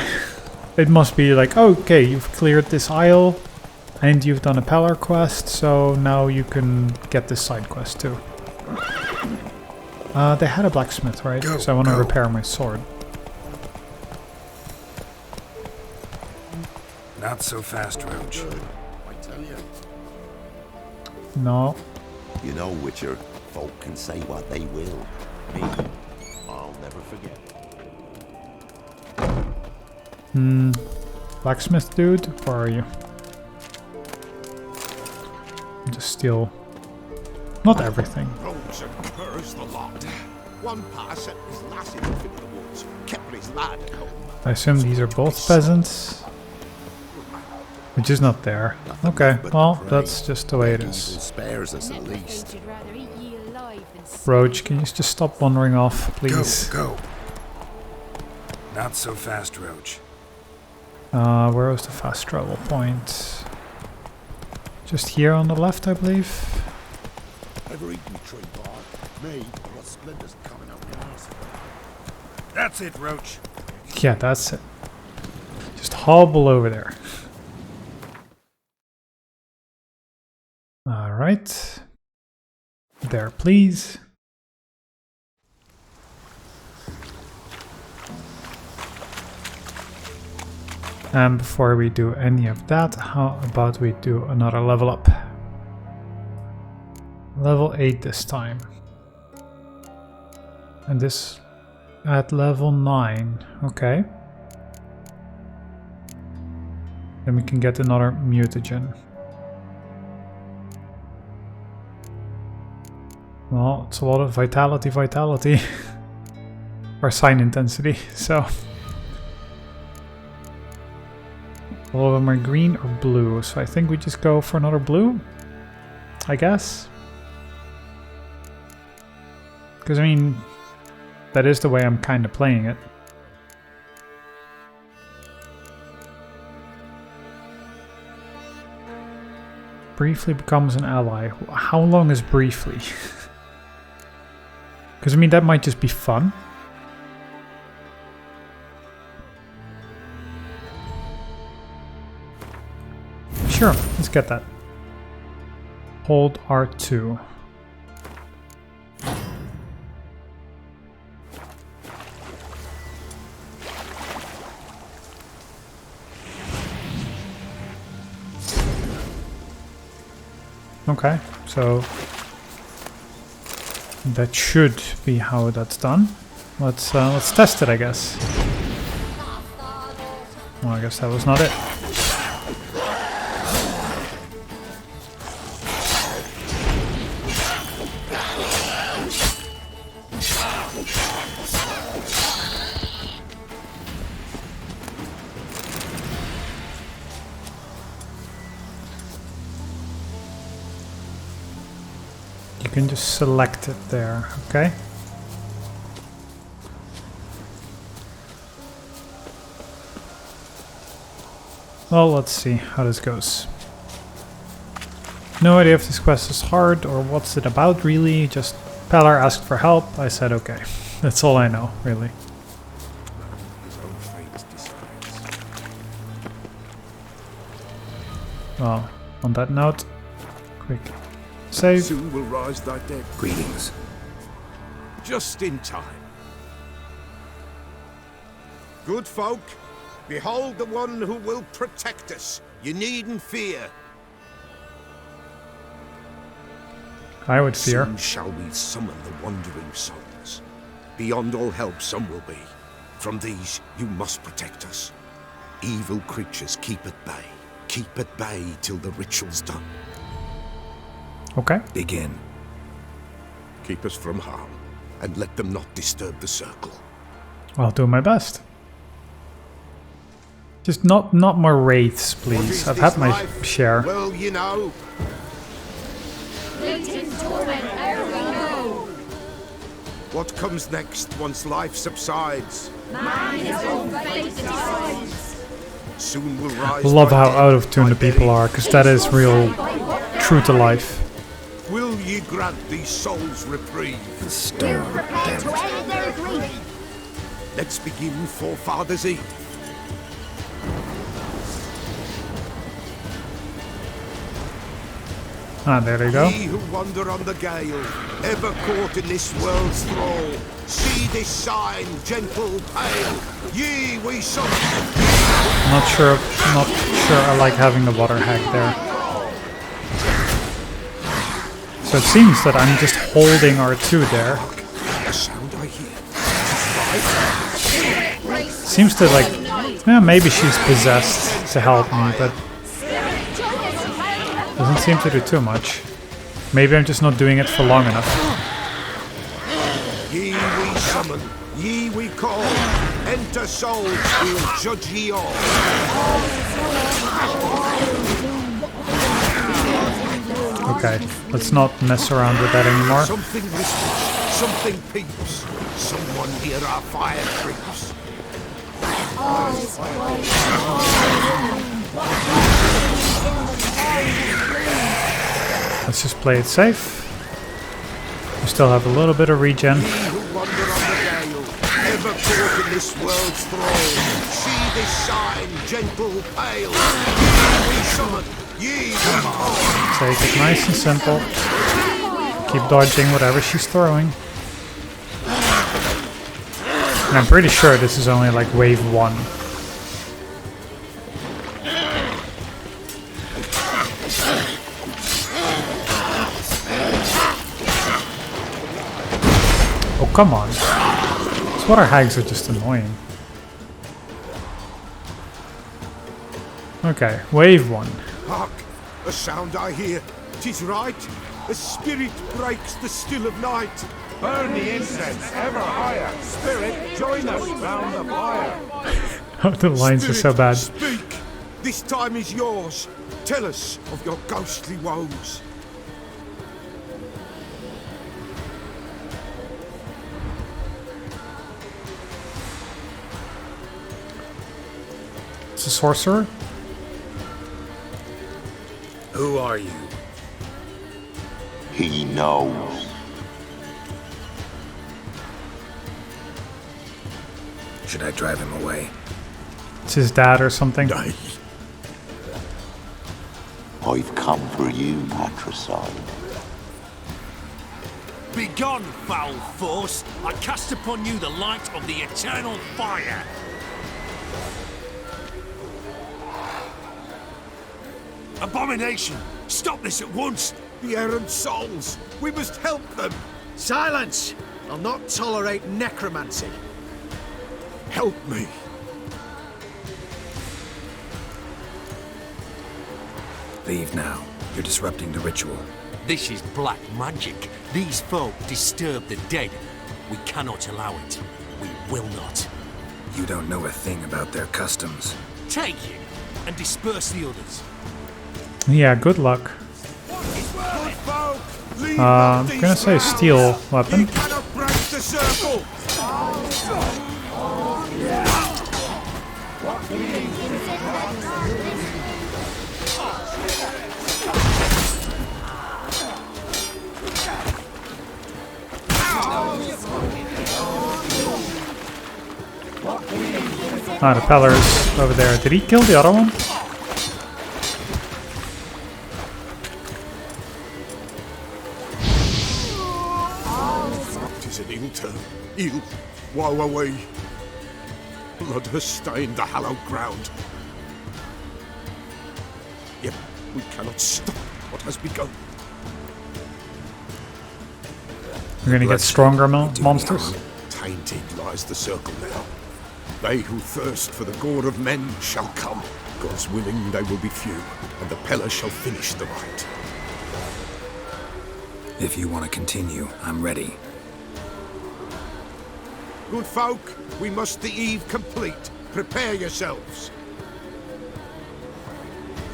Speaker 1: It must be like, okay, you've cleared this isle and you've done a Pellar quest, so now you can get this side quest too. They had a blacksmith, right? So I want to repair my sword.
Speaker 3: Not so fast, Roach.
Speaker 7: I tell you.
Speaker 1: No.
Speaker 7: You know, Witcher, folk can say what they will. Me, I'll never forget.
Speaker 1: Blacksmith dude, where are you? Just steal... not everything.
Speaker 8: Rogues and curs the lot. One pa set his lassie off into the woods, kept his lad at home.
Speaker 1: I assume these are both peasants. Which is not there. Okay, well, that's just the way it is.
Speaker 7: Spares us at least.
Speaker 1: Roach, can you just stop wandering off, please?
Speaker 3: Go. Not so fast, Roach.
Speaker 1: Where was the fast travel point? Just here on the left, I believe.
Speaker 13: Ever eaten tree bark? Me, what splinters coming up your ass.
Speaker 3: That's it, Roach.
Speaker 1: Yeah, that's it. Just hobble over there. Alright. There, please. And before we do any of that, how about we do another level up? Level 8 this time. And this at level 9. Okay. Then we can get another mutagen. Well, it's a lot of vitality. Or sign intensity, so. All of them are green or blue, so I think we just go for another blue, I guess. Because, I mean, that is the way I'm kind of playing it. Briefly becomes an ally. How long is briefly? Because, I mean, that might just be fun. Sure, let's get that. Hold R2. Okay, so that should be how that's done. Let's test it, I guess. Well, I guess that was not it. You can just select it there, okay? Well, let's see how this goes. No idea if this quest is hard or what's it about really, just Pellar asked for help, I said okay. That's all I know, really. Well, on that note, quick save.
Speaker 13: Soon will rise thy dead.
Speaker 3: Greetings.
Speaker 13: Just in time. Good folk, behold the one who will protect us. You needn't fear.
Speaker 1: I would fear.
Speaker 13: Soon shall we summon the wandering souls. Beyond all help some will be. From these you must protect us. Evil creatures keep at bay. Keep at bay till the ritual's done.
Speaker 1: Okay.
Speaker 3: Begin.
Speaker 13: Keep us from harm, and let them not disturb the circle.
Speaker 1: I'll do my best. Just not more wraiths, please. I've had my share.
Speaker 13: Well, you know. What comes next once life subsides? Soon will rise.
Speaker 1: Love how out of tune the people are, because that is real true to life.
Speaker 13: Will ye grant these souls reprieve?
Speaker 3: The stone, damn it.
Speaker 13: Let's begin Forefathers' Eve.
Speaker 1: Ah, there they go.
Speaker 13: Ye who wander on the gale, ever caught in this world's thrall, see this sign, gentle, pale. Ye we summon.
Speaker 1: Not sure I like having the water hack there. So it seems that I'm just holding R2 there.
Speaker 13: The sound I hear.
Speaker 1: Seems to like, yeah, maybe she's possessed to help me, but doesn't seem to do too much. Maybe I'm just not doing it for long enough.
Speaker 13: Ye we summon, ye we call. Enter souls, we'll judge ye all.
Speaker 1: Okay, let's not mess around with that anymore.
Speaker 13: Something whispers, something peeps. Someone near our fire creeps.
Speaker 1: Let's just play it safe. We still have a little bit of regen.
Speaker 13: Ever caught in this world's thrall, see this sign, gentle, pale. We summon, ye
Speaker 1: Take it nice and simple. Keep dodging whatever she's throwing. And I'm pretty sure this is only like wave 1. Oh, come on. These water hags are just annoying. Okay, wave 1.
Speaker 13: Hark! A sound I hear. 'Tis right. A spirit breaks the still of night.
Speaker 8: Burn the incense ever higher. Spirit, join us round the fire.
Speaker 1: Oh, the lines are so bad.
Speaker 13: Speak! This time is yours. Tell us of your ghostly woes.
Speaker 1: It's a sorcerer?
Speaker 3: Who are you?
Speaker 7: He knows.
Speaker 3: Should I drive him away?
Speaker 1: It's his dad or something?
Speaker 13: Nay.
Speaker 7: I've come for you, patricide.
Speaker 14: Begone, foul force! I cast upon you the light of the eternal fire! Abomination! Stop this at once!
Speaker 13: The errant souls! We must help them!
Speaker 9: Silence! I'll not tolerate necromancy.
Speaker 13: Help me!
Speaker 3: Leave now. You're disrupting the ritual.
Speaker 14: This is black magic. These folk disturb the dead. We cannot allow it. We will not.
Speaker 3: You don't know a thing about their customs.
Speaker 14: Take him and disperse the others.
Speaker 1: Yeah, good luck. I'm gonna say steel weapon. Ah, the Peller's over there. Did he kill the other one?
Speaker 13: Tis an ill turn. Ill. Woe away. Blood has stained the hallowed ground. Yet we cannot stop what has begun.
Speaker 1: We're gonna get stronger monsters.
Speaker 13: Tainted lies the circle now. They who thirst for the gore of men shall come. God's willing, they will be few, and the Peller shall finish the rite.
Speaker 3: If you want to continue, I'm ready.
Speaker 13: Good folk, we must the eve complete. Prepare yourselves.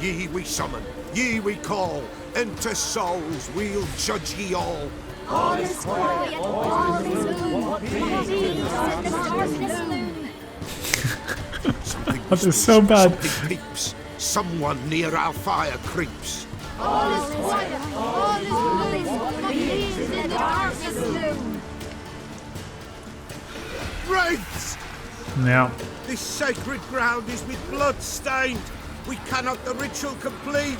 Speaker 13: Ye we summon, ye we call. Enter souls, we'll judge ye all.
Speaker 11: All is quiet, all is
Speaker 1: That is so bad.
Speaker 13: Something peeps. Someone near our fire creeps.
Speaker 11: All is quiet, all is blue, in the darkness gloom.
Speaker 13: Wraiths!
Speaker 1: Yeah.
Speaker 13: This sacred ground is with blood stained. We cannot the ritual complete.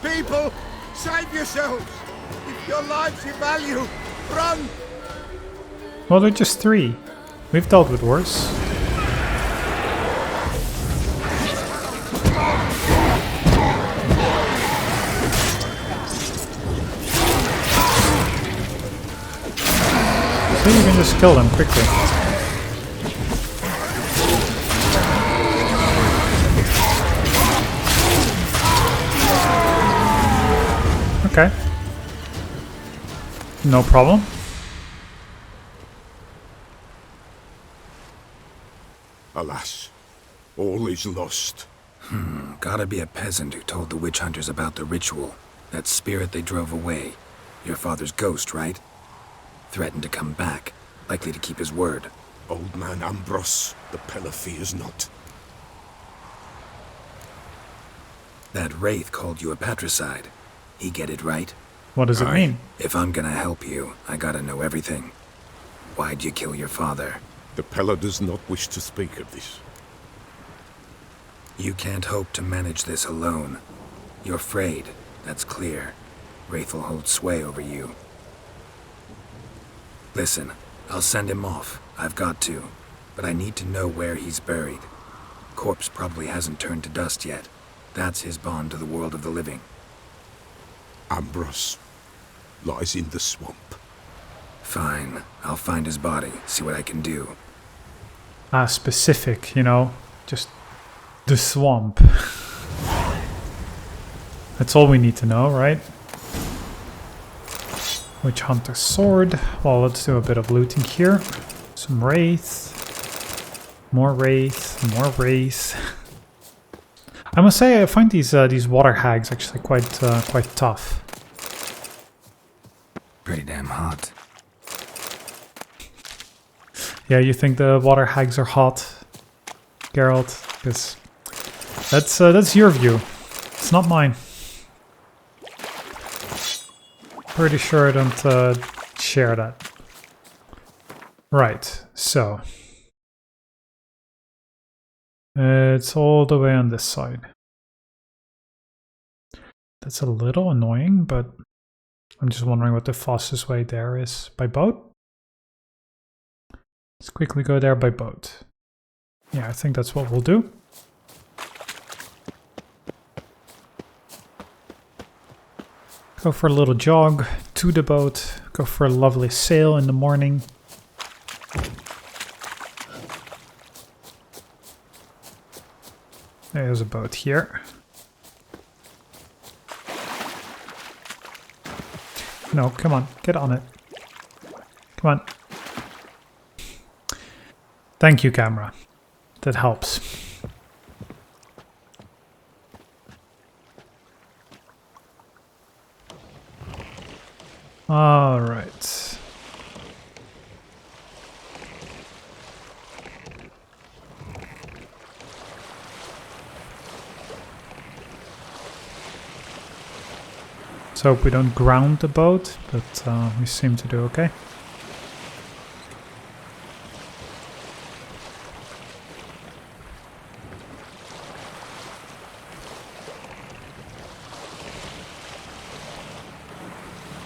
Speaker 13: People, save yourselves. If your lives you value, run!
Speaker 1: Well, they're just 3. We've dealt with worse. So you can just kill them quickly. Okay. No problem.
Speaker 13: Alas, all is lost.
Speaker 3: Gotta be a peasant who told the witch hunters about the ritual. That spirit they drove away. Your father's ghost, right? Threatened to come back. Likely to keep his word.
Speaker 13: Old man Ambrose, the Pella fears not.
Speaker 3: That wraith called you a patricide. He get it right?
Speaker 1: What does it mean?
Speaker 3: If I'm gonna help you, I gotta know everything. Why'd you kill your father?
Speaker 13: The Pella does not wish to speak of this.
Speaker 3: You can't hope to manage this alone. You're afraid, that's clear. Wraith will hold sway over you. Listen, I'll send him off. I've got to. But I need to know where he's buried. Corpse probably hasn't turned to dust yet. That's his bond to the world of the living.
Speaker 13: Ambrose lies in the swamp.
Speaker 3: Fine. I'll find his body, see what I can do.
Speaker 1: Specific, you know? Just the swamp. That's all we need to know, right? Witch Hunter's sword. Well, let's do a bit of looting here. Some wraith. More wraith. More wraith. I must say, I find these water hags actually quite tough.
Speaker 3: Pretty damn hot.
Speaker 1: Yeah, you think the water hags are hot, Geralt? Because that's your view. It's not mine. Pretty sure I don't share that. Right, so it's all the way on this side. That's a little annoying, but I'm just wondering what the fastest way there is. By boat? Let's quickly go there by boat. Yeah, I think that's what we'll do. Go for a little jog to the boat. Go for a lovely sail in the morning. There's a boat here. No, come on, get on it. Come on. Thank you, camera. That helps. All right. Let's hope we don't ground the boat, but we seem to do okay.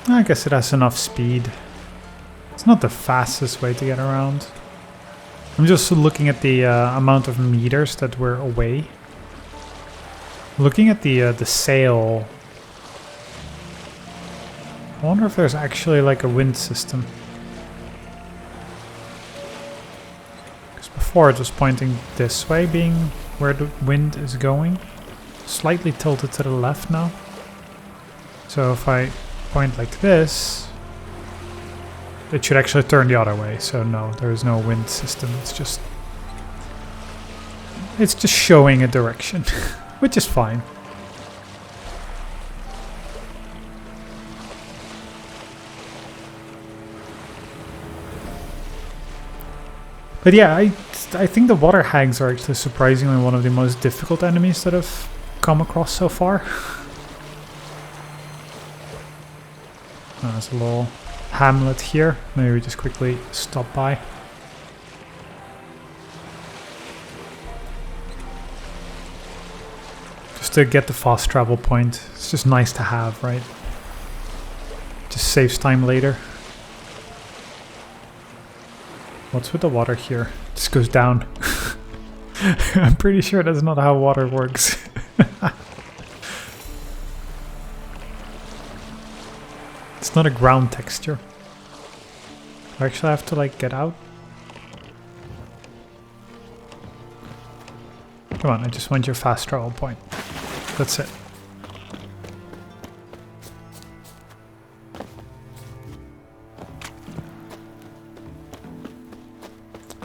Speaker 1: I guess it has enough speed. It's not the fastest way to get around. I'm just looking at the amount of meters that we're away. Looking at the sail. I wonder if there's actually like a wind system. Because before it was pointing this way, being where the wind is going. Slightly tilted to the left now. So if I point like this, it should actually turn the other way. So no, there is no wind system. It's just showing a direction, which is fine. But yeah, I think the water hags are actually surprisingly one of the most difficult enemies that I've come across so far. There's a little hamlet here. Maybe we just quickly stop by. Just to get the fast travel point. It's just nice to have, right? Just saves time later. What's with the water here? It just goes down. I'm pretty sure that's not how water works. It's not a ground texture. I actually have to like get out. Come on, I just want your fast travel point. That's it.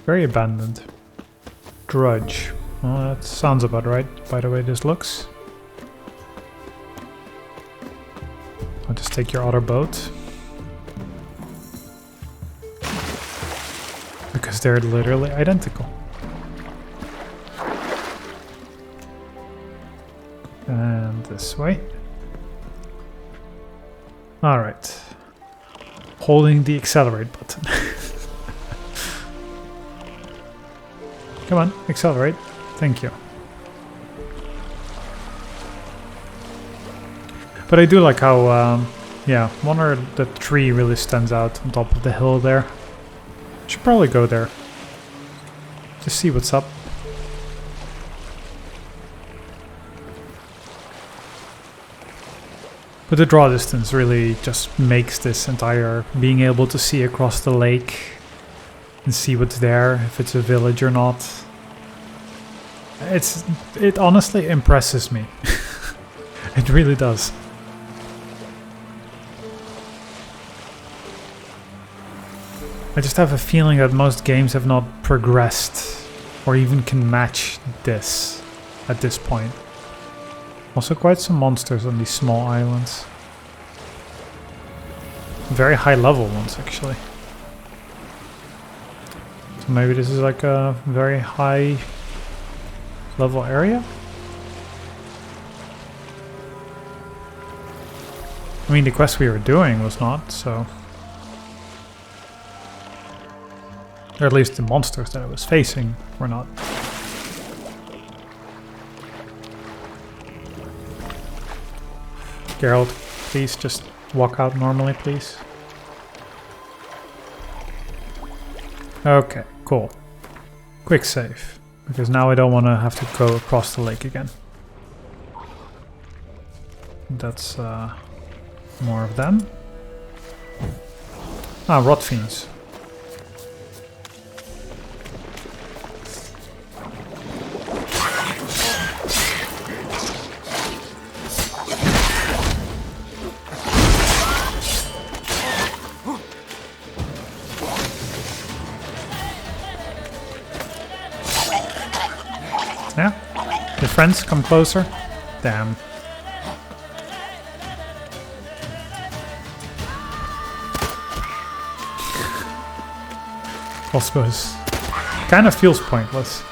Speaker 1: Very abandoned. Drudge. Well, that sounds about right, by the way this looks. I'll just take your other boat. because they're literally identical. And this way. Alright. Holding the accelerate button. Come on, accelerate. Thank you. But I do like how, yeah, wonder the tree really stands out on top of the hill there. Should probably go there. Just see what's up. But the draw distance really just makes this entire being able to see across the lake and see what's there, if it's a village or not. It honestly impresses me. It really does. I just have a feeling that most games have not progressed or even can match this at this point. Also quite some monsters on these small islands. Very high level ones actually. So maybe this is like a very high level area? I mean the quest we were doing was not, so... Or at least the monsters that I was facing were not. Geralt, please just walk out normally, please. Okay, cool. Quick save. Because now I don't want to have to go across the lake again. That's more of them. Ah, rot fiends. Yeah? Your friends come closer? Damn. I suppose. Kind of feels pointless.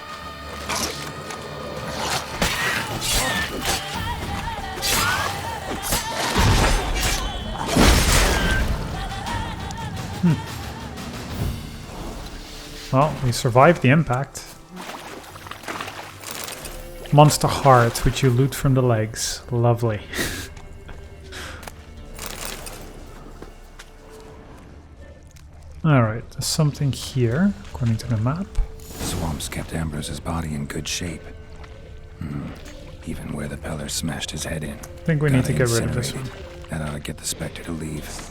Speaker 1: Well, we survived the impact. Monster heart, which you loot from the legs. Lovely. Alright, there's something here, according to the map.
Speaker 3: Swamps kept Ambrose's body in good shape. Even where the Peller smashed his head in.
Speaker 1: I think we need to get rid of this one.
Speaker 3: That ought to get the Spectre to leave.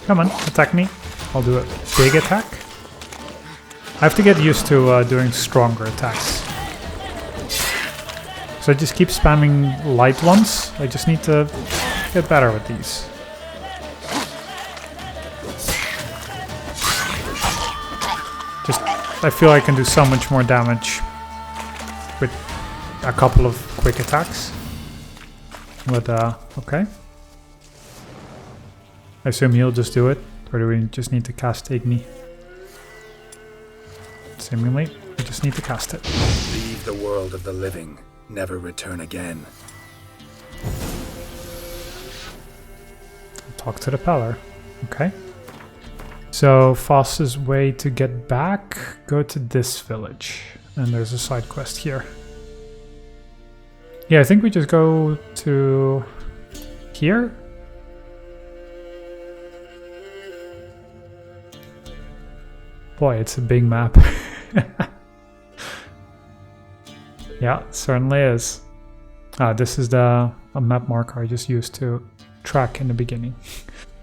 Speaker 1: Come on, attack me. I'll do a big attack. I have to get used to doing stronger attacks. So I just keep spamming light ones. I just need to get better with these. I feel I can do so much more damage with a couple of quick attacks. But, okay. I assume he'll just do it, or do we just need to cast Igni? Seemingly, we just need to cast it.
Speaker 3: Leave the world of the living, never return again.
Speaker 1: Talk to the Peller. Okay. So, fastest way to get back, go to this village. And there's a side quest here. Yeah, I think we just go to here. Boy, it's a big map. Yeah, it certainly is. This is a map marker I just used to track in the beginning.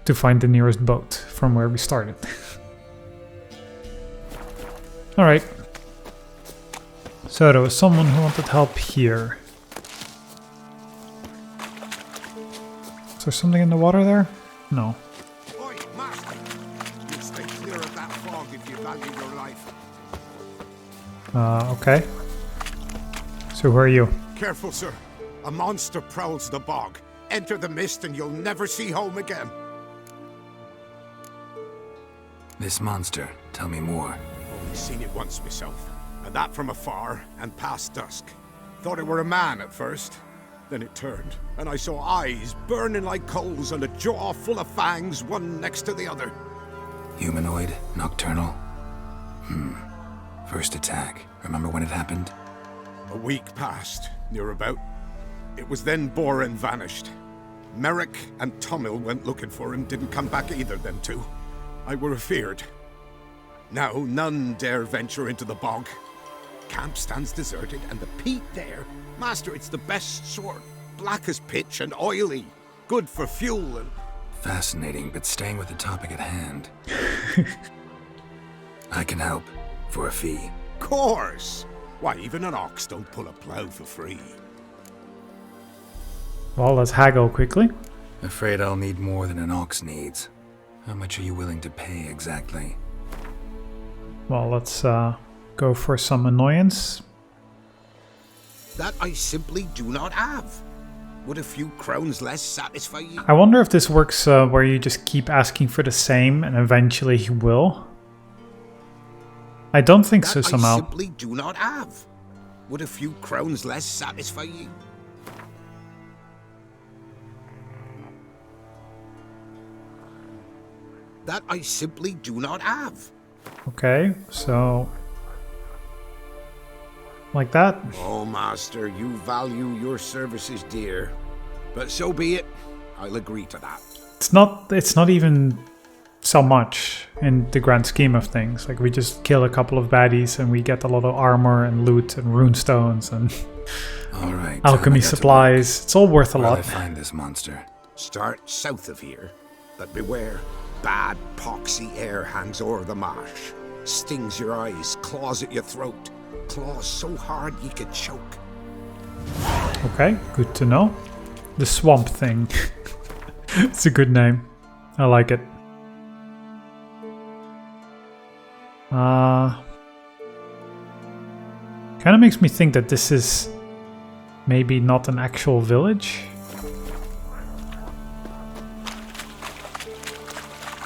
Speaker 1: To find the nearest boat from where we started. Alright. So there was someone who wanted help here. Is there something in the water there? No.
Speaker 13: Oi, master! You stay clear of that fog if you value your life.
Speaker 1: Okay. So who are you?
Speaker 13: Careful, sir. A monster prowls the bog. Enter the mist and you'll never see home again.
Speaker 3: This monster, tell me more.
Speaker 13: Only seen it once myself, and that from afar and past dusk. Thought it were a man at first. Then it turned, and I saw eyes burning like coals and a jaw full of fangs, one next to the other.
Speaker 3: Humanoid? Nocturnal? First attack. Remember when it happened?
Speaker 13: A week passed, near about. It was then Boren vanished. Merrick and Tomil went looking for him, didn't come back either, them two. I were afeard. Now none dare venture into the bog. Camp stands deserted, and the peat there, master, it's the best sort. Black as pitch and oily. Good for fuel and...
Speaker 3: Fascinating, but staying with the topic at hand. I can help. For a fee.
Speaker 13: Course! Why, even an ox don't pull a plough for free.
Speaker 1: Well, let's haggle quickly.
Speaker 3: Afraid I'll need more than an ox needs. How much are you willing to pay exactly?
Speaker 1: Well, let's go for some annoyance.
Speaker 13: That I simply do not have. Would a few crowns less satisfy you?
Speaker 1: I wonder if this works where you just keep asking for the same and eventually he will. I don't think so somehow.
Speaker 13: I simply do not have. Would a few crowns less satisfy you? That I simply do not have.
Speaker 1: Okay, so... like that?
Speaker 13: Oh, master, you value your services dear. But so be it. I'll agree to that.
Speaker 1: It's not even so much in the grand scheme of things. Like, we just kill a couple of baddies and we get a lot of armor and loot and runestones and
Speaker 3: Alright,
Speaker 1: alchemy supplies. It's all worth a lot.
Speaker 3: Where'll I find this monster?
Speaker 13: Start south of here, but beware. Bad poxy air hangs o'er the marsh. Stings your eyes, claws at your throat. Claws so hard you could choke.
Speaker 1: Okay, good to know. The swamp thing. It's a good name. I like it. Kind of makes me think that this is maybe not an actual village.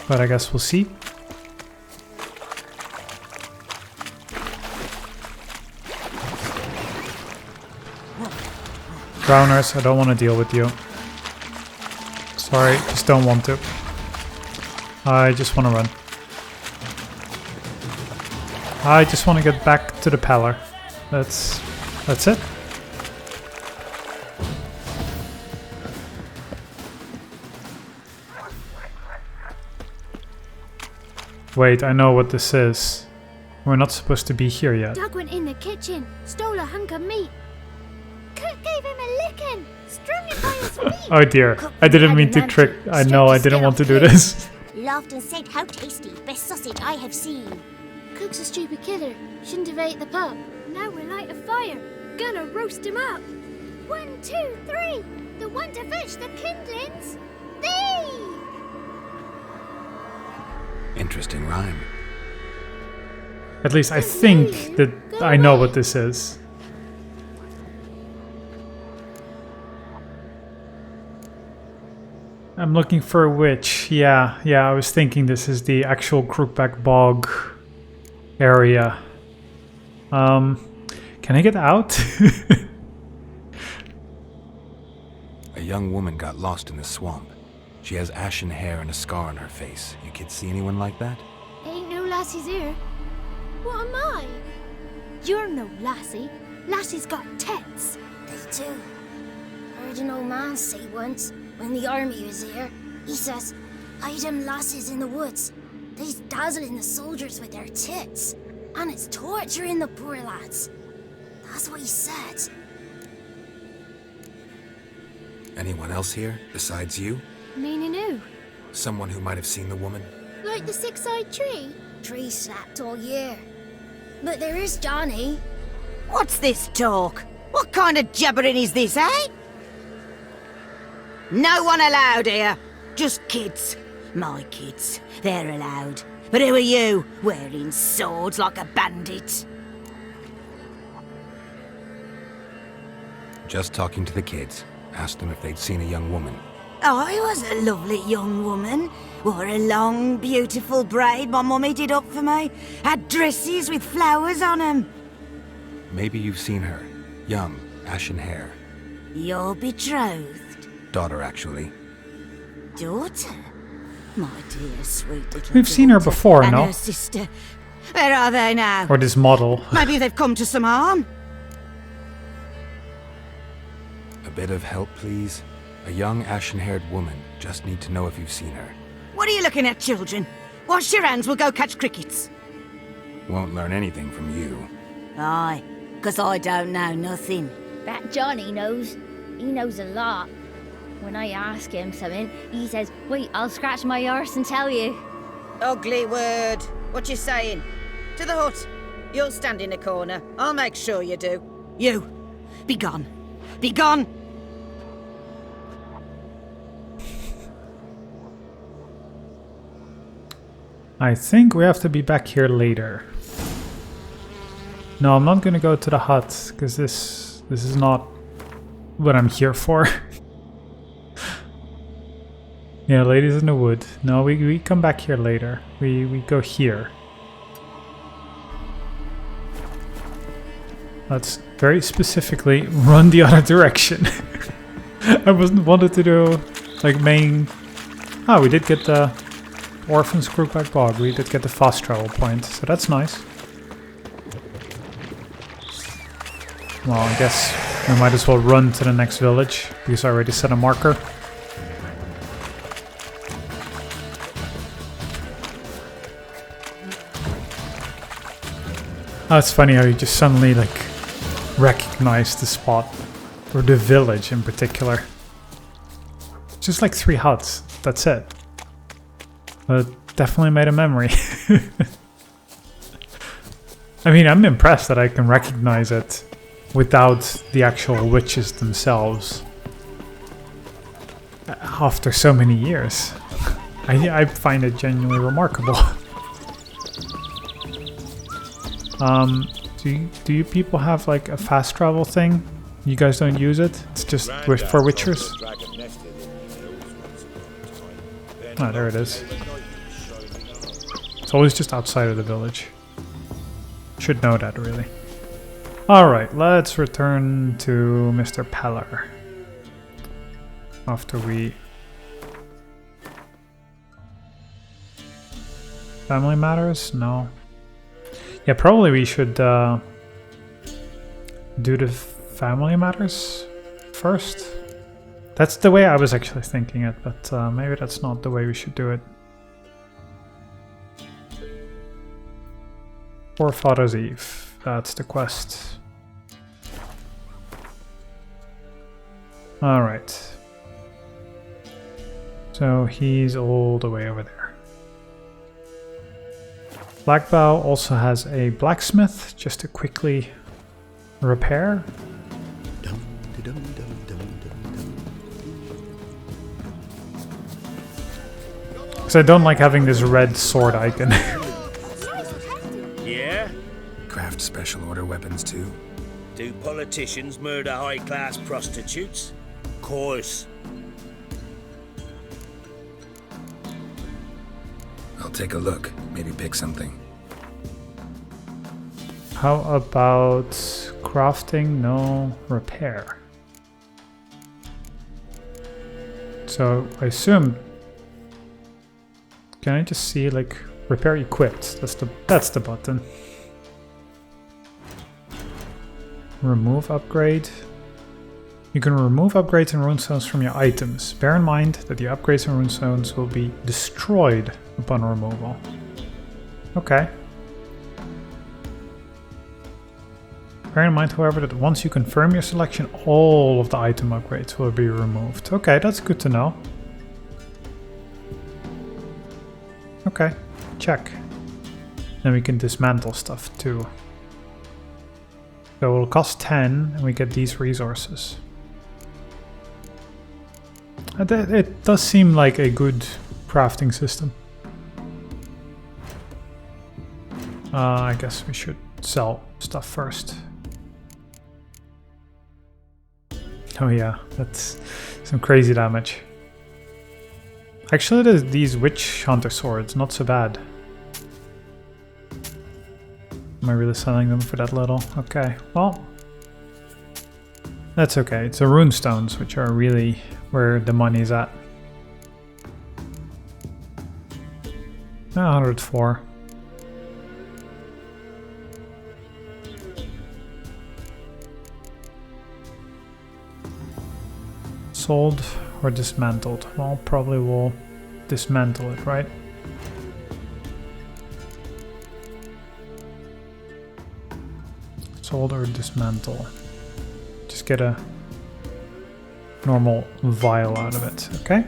Speaker 1: But I guess we'll see. Drowners, I don't want to deal with you. Sorry, just don't want to. I just want to run. I just want to get back to the Peller. That's it. Wait, I know what this is. We're not supposed to be here yet.
Speaker 15: Doug went in the kitchen, stole a hunk of meat. Cook gave him a licking, strung him by his feet.
Speaker 1: Oh dear, I didn't mean to trick. I know I didn't want to do this.
Speaker 15: Laughed and said, "How tasty, best sausage I have seen." Cook's a stupid killer, shouldn't have ate the pup. Now we'll light a fire, gonna roast him up. 1, 2, 3, the one to fetch the kindlings. Thee!
Speaker 3: Interesting rhyme.
Speaker 1: At least I think that I know what this is. I'm looking for a witch. Yeah, I was thinking this is the actual Crookback Bog area. Can I get out?
Speaker 3: A young woman got lost in the swamp. She has ashen hair and a scar on her face. You kids see anyone like that?
Speaker 15: Ain't no lassies here. What am I? You're no lassie. Lassies got tits. They do. Heard an old man say once, when the army was here, he says, "Hide them lasses in the woods. They's dazzling the soldiers with their tits, and it's torturing the poor lads." That's what he said.
Speaker 3: Anyone else here besides you?
Speaker 15: Meaning who?
Speaker 3: Someone who might have seen the woman?
Speaker 15: Like the six-eyed tree? Tree slapped all year. But there is Johnny.
Speaker 11: What's this talk? What kind of jabbering is this, eh? No one allowed here. Just kids. My kids. They're allowed. But who are you, wearing swords like a bandit?
Speaker 3: Just talking to the kids. Asked them if they'd seen a young woman.
Speaker 11: I was a lovely young woman. Wore a long, beautiful braid my mummy did up for me. Had dresses with flowers on 'em.
Speaker 3: Maybe you've seen her. Young, ashen hair.
Speaker 11: Your betrothed?
Speaker 3: Daughter, actually.
Speaker 11: Daughter? My dear, sweet little
Speaker 1: We've seen her
Speaker 11: daughter
Speaker 1: before,
Speaker 11: and
Speaker 1: no?
Speaker 11: her sister. Where are they now?
Speaker 1: Or this model.
Speaker 11: Maybe they've come to some harm.
Speaker 3: A bit of help, please? A young, ashen-haired woman. Just need to know if you've seen her.
Speaker 11: What are you looking at, children? Wash your hands, we'll go catch crickets.
Speaker 3: Won't learn anything from you.
Speaker 11: Aye, 'cause I don't know nothing.
Speaker 15: That Johnny knows. He knows a lot. When I ask him something, he says, wait, I'll scratch my arse and tell you.
Speaker 11: Ugly word. What you saying? To the hut. You'll stand in a corner. I'll make sure you do. You, be gone. Be gone!
Speaker 1: I think we have to be back here later. No, I'm not gonna go to the hut, because this is not what I'm here for. Yeah, ladies in the wood. No, we come back here later. We go here. Let's very specifically run the other direction. I wanted to do like main... Ah, we did get the Orphan's Crookback Bog. We did get the fast travel point, so that's nice. Well, I guess we might as well run to the next village, because I already set a marker. Oh, it's funny how you just suddenly like recognize the spot, or the village in particular. Just like 3 huts, that's it. But definitely made a memory. I mean, I'm impressed that I can recognize it without the actual witches themselves. After so many years. I find it genuinely remarkable. Do you people have like a fast travel thing? You guys don't use it? It's just for witchers? Ah, there it is. It's always just outside of the village. Should know that, really. Alright, let's return to Mr. Peller. After we... Family matters? No. Yeah, probably we should do the family matters first. That's the way I was actually thinking it, but maybe that's not the way we should do it. Forefather's Eve, that's the quest. Alright. So he's all the way over there. Blackbow also has a blacksmith, just to quickly repair. Because I don't like having this red sword icon.
Speaker 4: Yeah?
Speaker 3: Craft special order weapons too?
Speaker 4: Do politicians murder high-class prostitutes? Course.
Speaker 3: I'll take a look. Maybe pick something.
Speaker 1: How about crafting? No, repair. So I assume... Can I just see like repair equipped? That's the button. Remove upgrade. You can remove upgrades and runestones from your items. Bear in mind that the upgrades and runestones will be destroyed upon removal. Okay. Bear in mind, however, that once you confirm your selection, all of the item upgrades will be removed. Okay, that's good to know. Okay, check. Then we can dismantle stuff too. So it will cost 10 and we get these resources. It does seem like a good crafting system. I guess we should sell stuff first. Oh yeah, that's some crazy damage. Actually, there's these witch hunter swords, not so bad. Am I really selling them for that little? Okay, well, that's okay. It's the rune stones, which are really where the money's at. 104. Sold or dismantled? Well, probably will dismantle it, right? Sold or dismantle. Just get a normal vial out of it, okay?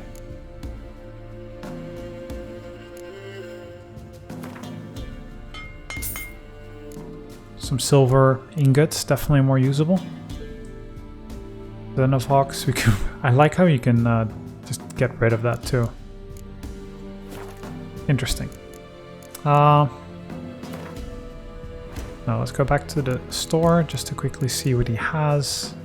Speaker 1: Some silver ingots, definitely more usable. Then of hawks, we can. I like how you can just get rid of that too. Interesting. Now let's go back to the store just to quickly see what he has.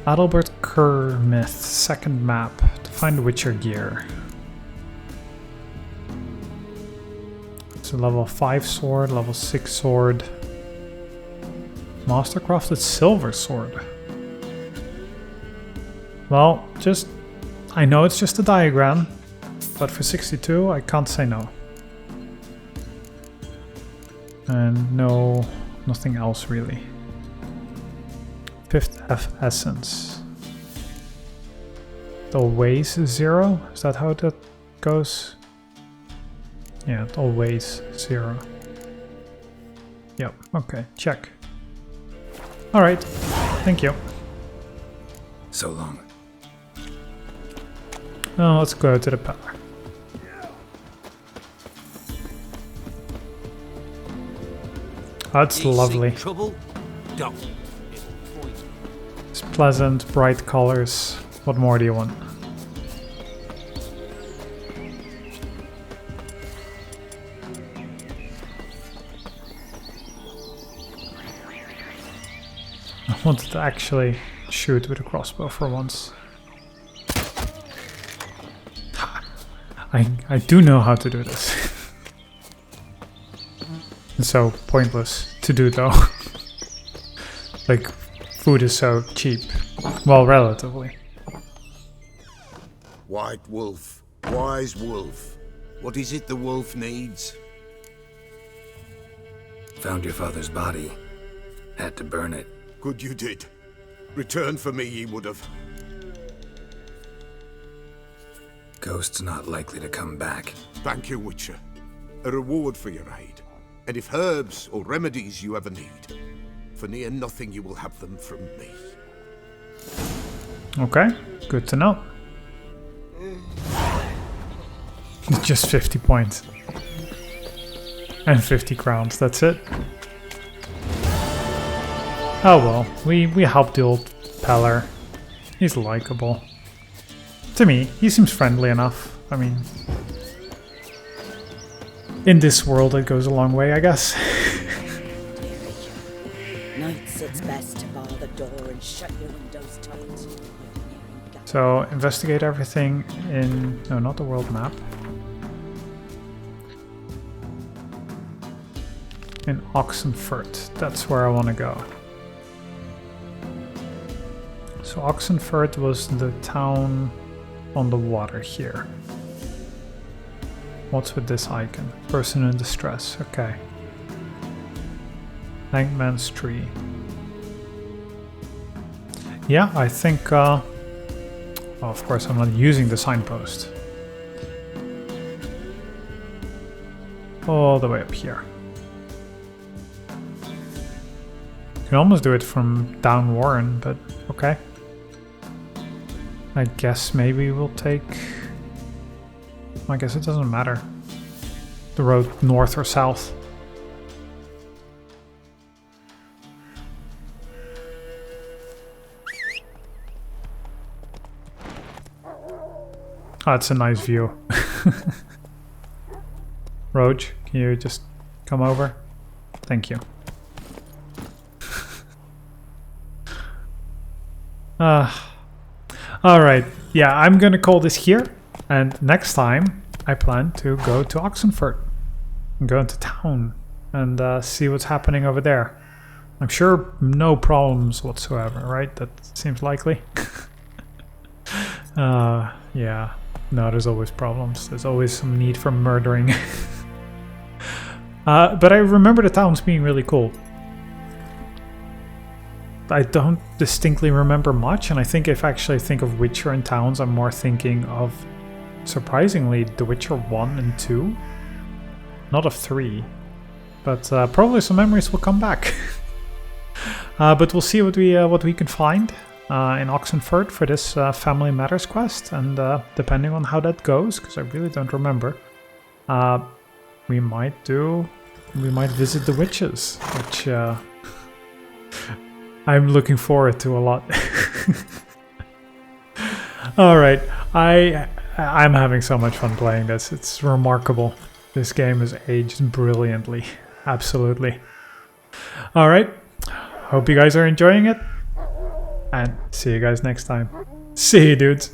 Speaker 1: Adalbert Kermith, second map to find Witcher gear. It's a level 5 sword, level 6 sword. Mastercrafted silver sword. Well, I know it's just a diagram, but for 62 I can't say no. And no, nothing else really. 5th F essence. It always 0? Is that how that goes? Yeah, it always 0. Yep, okay, check. Alright, thank you.
Speaker 3: So long.
Speaker 1: Now let's go to the power. That's lovely.
Speaker 14: Trouble? Don't.
Speaker 1: It's pleasant, bright colors. What more do you want? I wanted to actually shoot with a crossbow for once. I do know how to do this. It's so pointless to do though. Like, food is so cheap. Well, relatively.
Speaker 13: White wolf, wise wolf. What is it the wolf needs?
Speaker 3: Found your father's body. Had to burn it.
Speaker 13: Good you did. Return for me ye would have.
Speaker 3: Ghost's not likely to come back.
Speaker 13: Thank you, Witcher. A reward for your aid. And if herbs or remedies you ever need, for near nothing you will have them from me.
Speaker 1: Okay, good to know. Just 50 points. And 50 crowns, that's it. Oh well, we helped the old Peller. He's likable. To me, he seems friendly enough. I mean, in this world it goes a long way, I guess.
Speaker 11: Nights it's best to bar the door and shut your windows tight.
Speaker 1: So, investigate everything in... no, not the world map. In Oxenfurt, that's where I want to go. So Oxenfurt was the town on the water here. What's with this icon? Person in distress, okay. Hangman's Tree. Yeah, I think... well, of course I'm not using the signpost. All the way up here. You can almost do it from down Warren, but okay. I guess maybe we'll take... I guess it doesn't matter. The road north or south. Oh, it's a nice view. Roach, can you just come over? Thank you. Alright, yeah, I'm gonna call this here. And next time, I plan to go to Oxenford and go into town and see what's happening over there. I'm sure no problems whatsoever, right? That seems likely. Yeah. No, there's always problems. There's always some need for murdering. But I remember the towns being really cool. I don't distinctly remember much, and I think if I actually think of Witcher and towns, I'm more thinking of, surprisingly, The Witcher 1 and 2. Not of 3. But probably some memories will come back. But we'll see what we can find in Oxenford for this Family Matters quest, and depending on how that goes, because I really don't remember, we might visit the witches, which I'm looking forward to a lot. All right, I'm having so much fun playing this. It's remarkable. This game has aged brilliantly, absolutely. All right. Hope you guys are enjoying it, and see you guys next time. See you, dudes.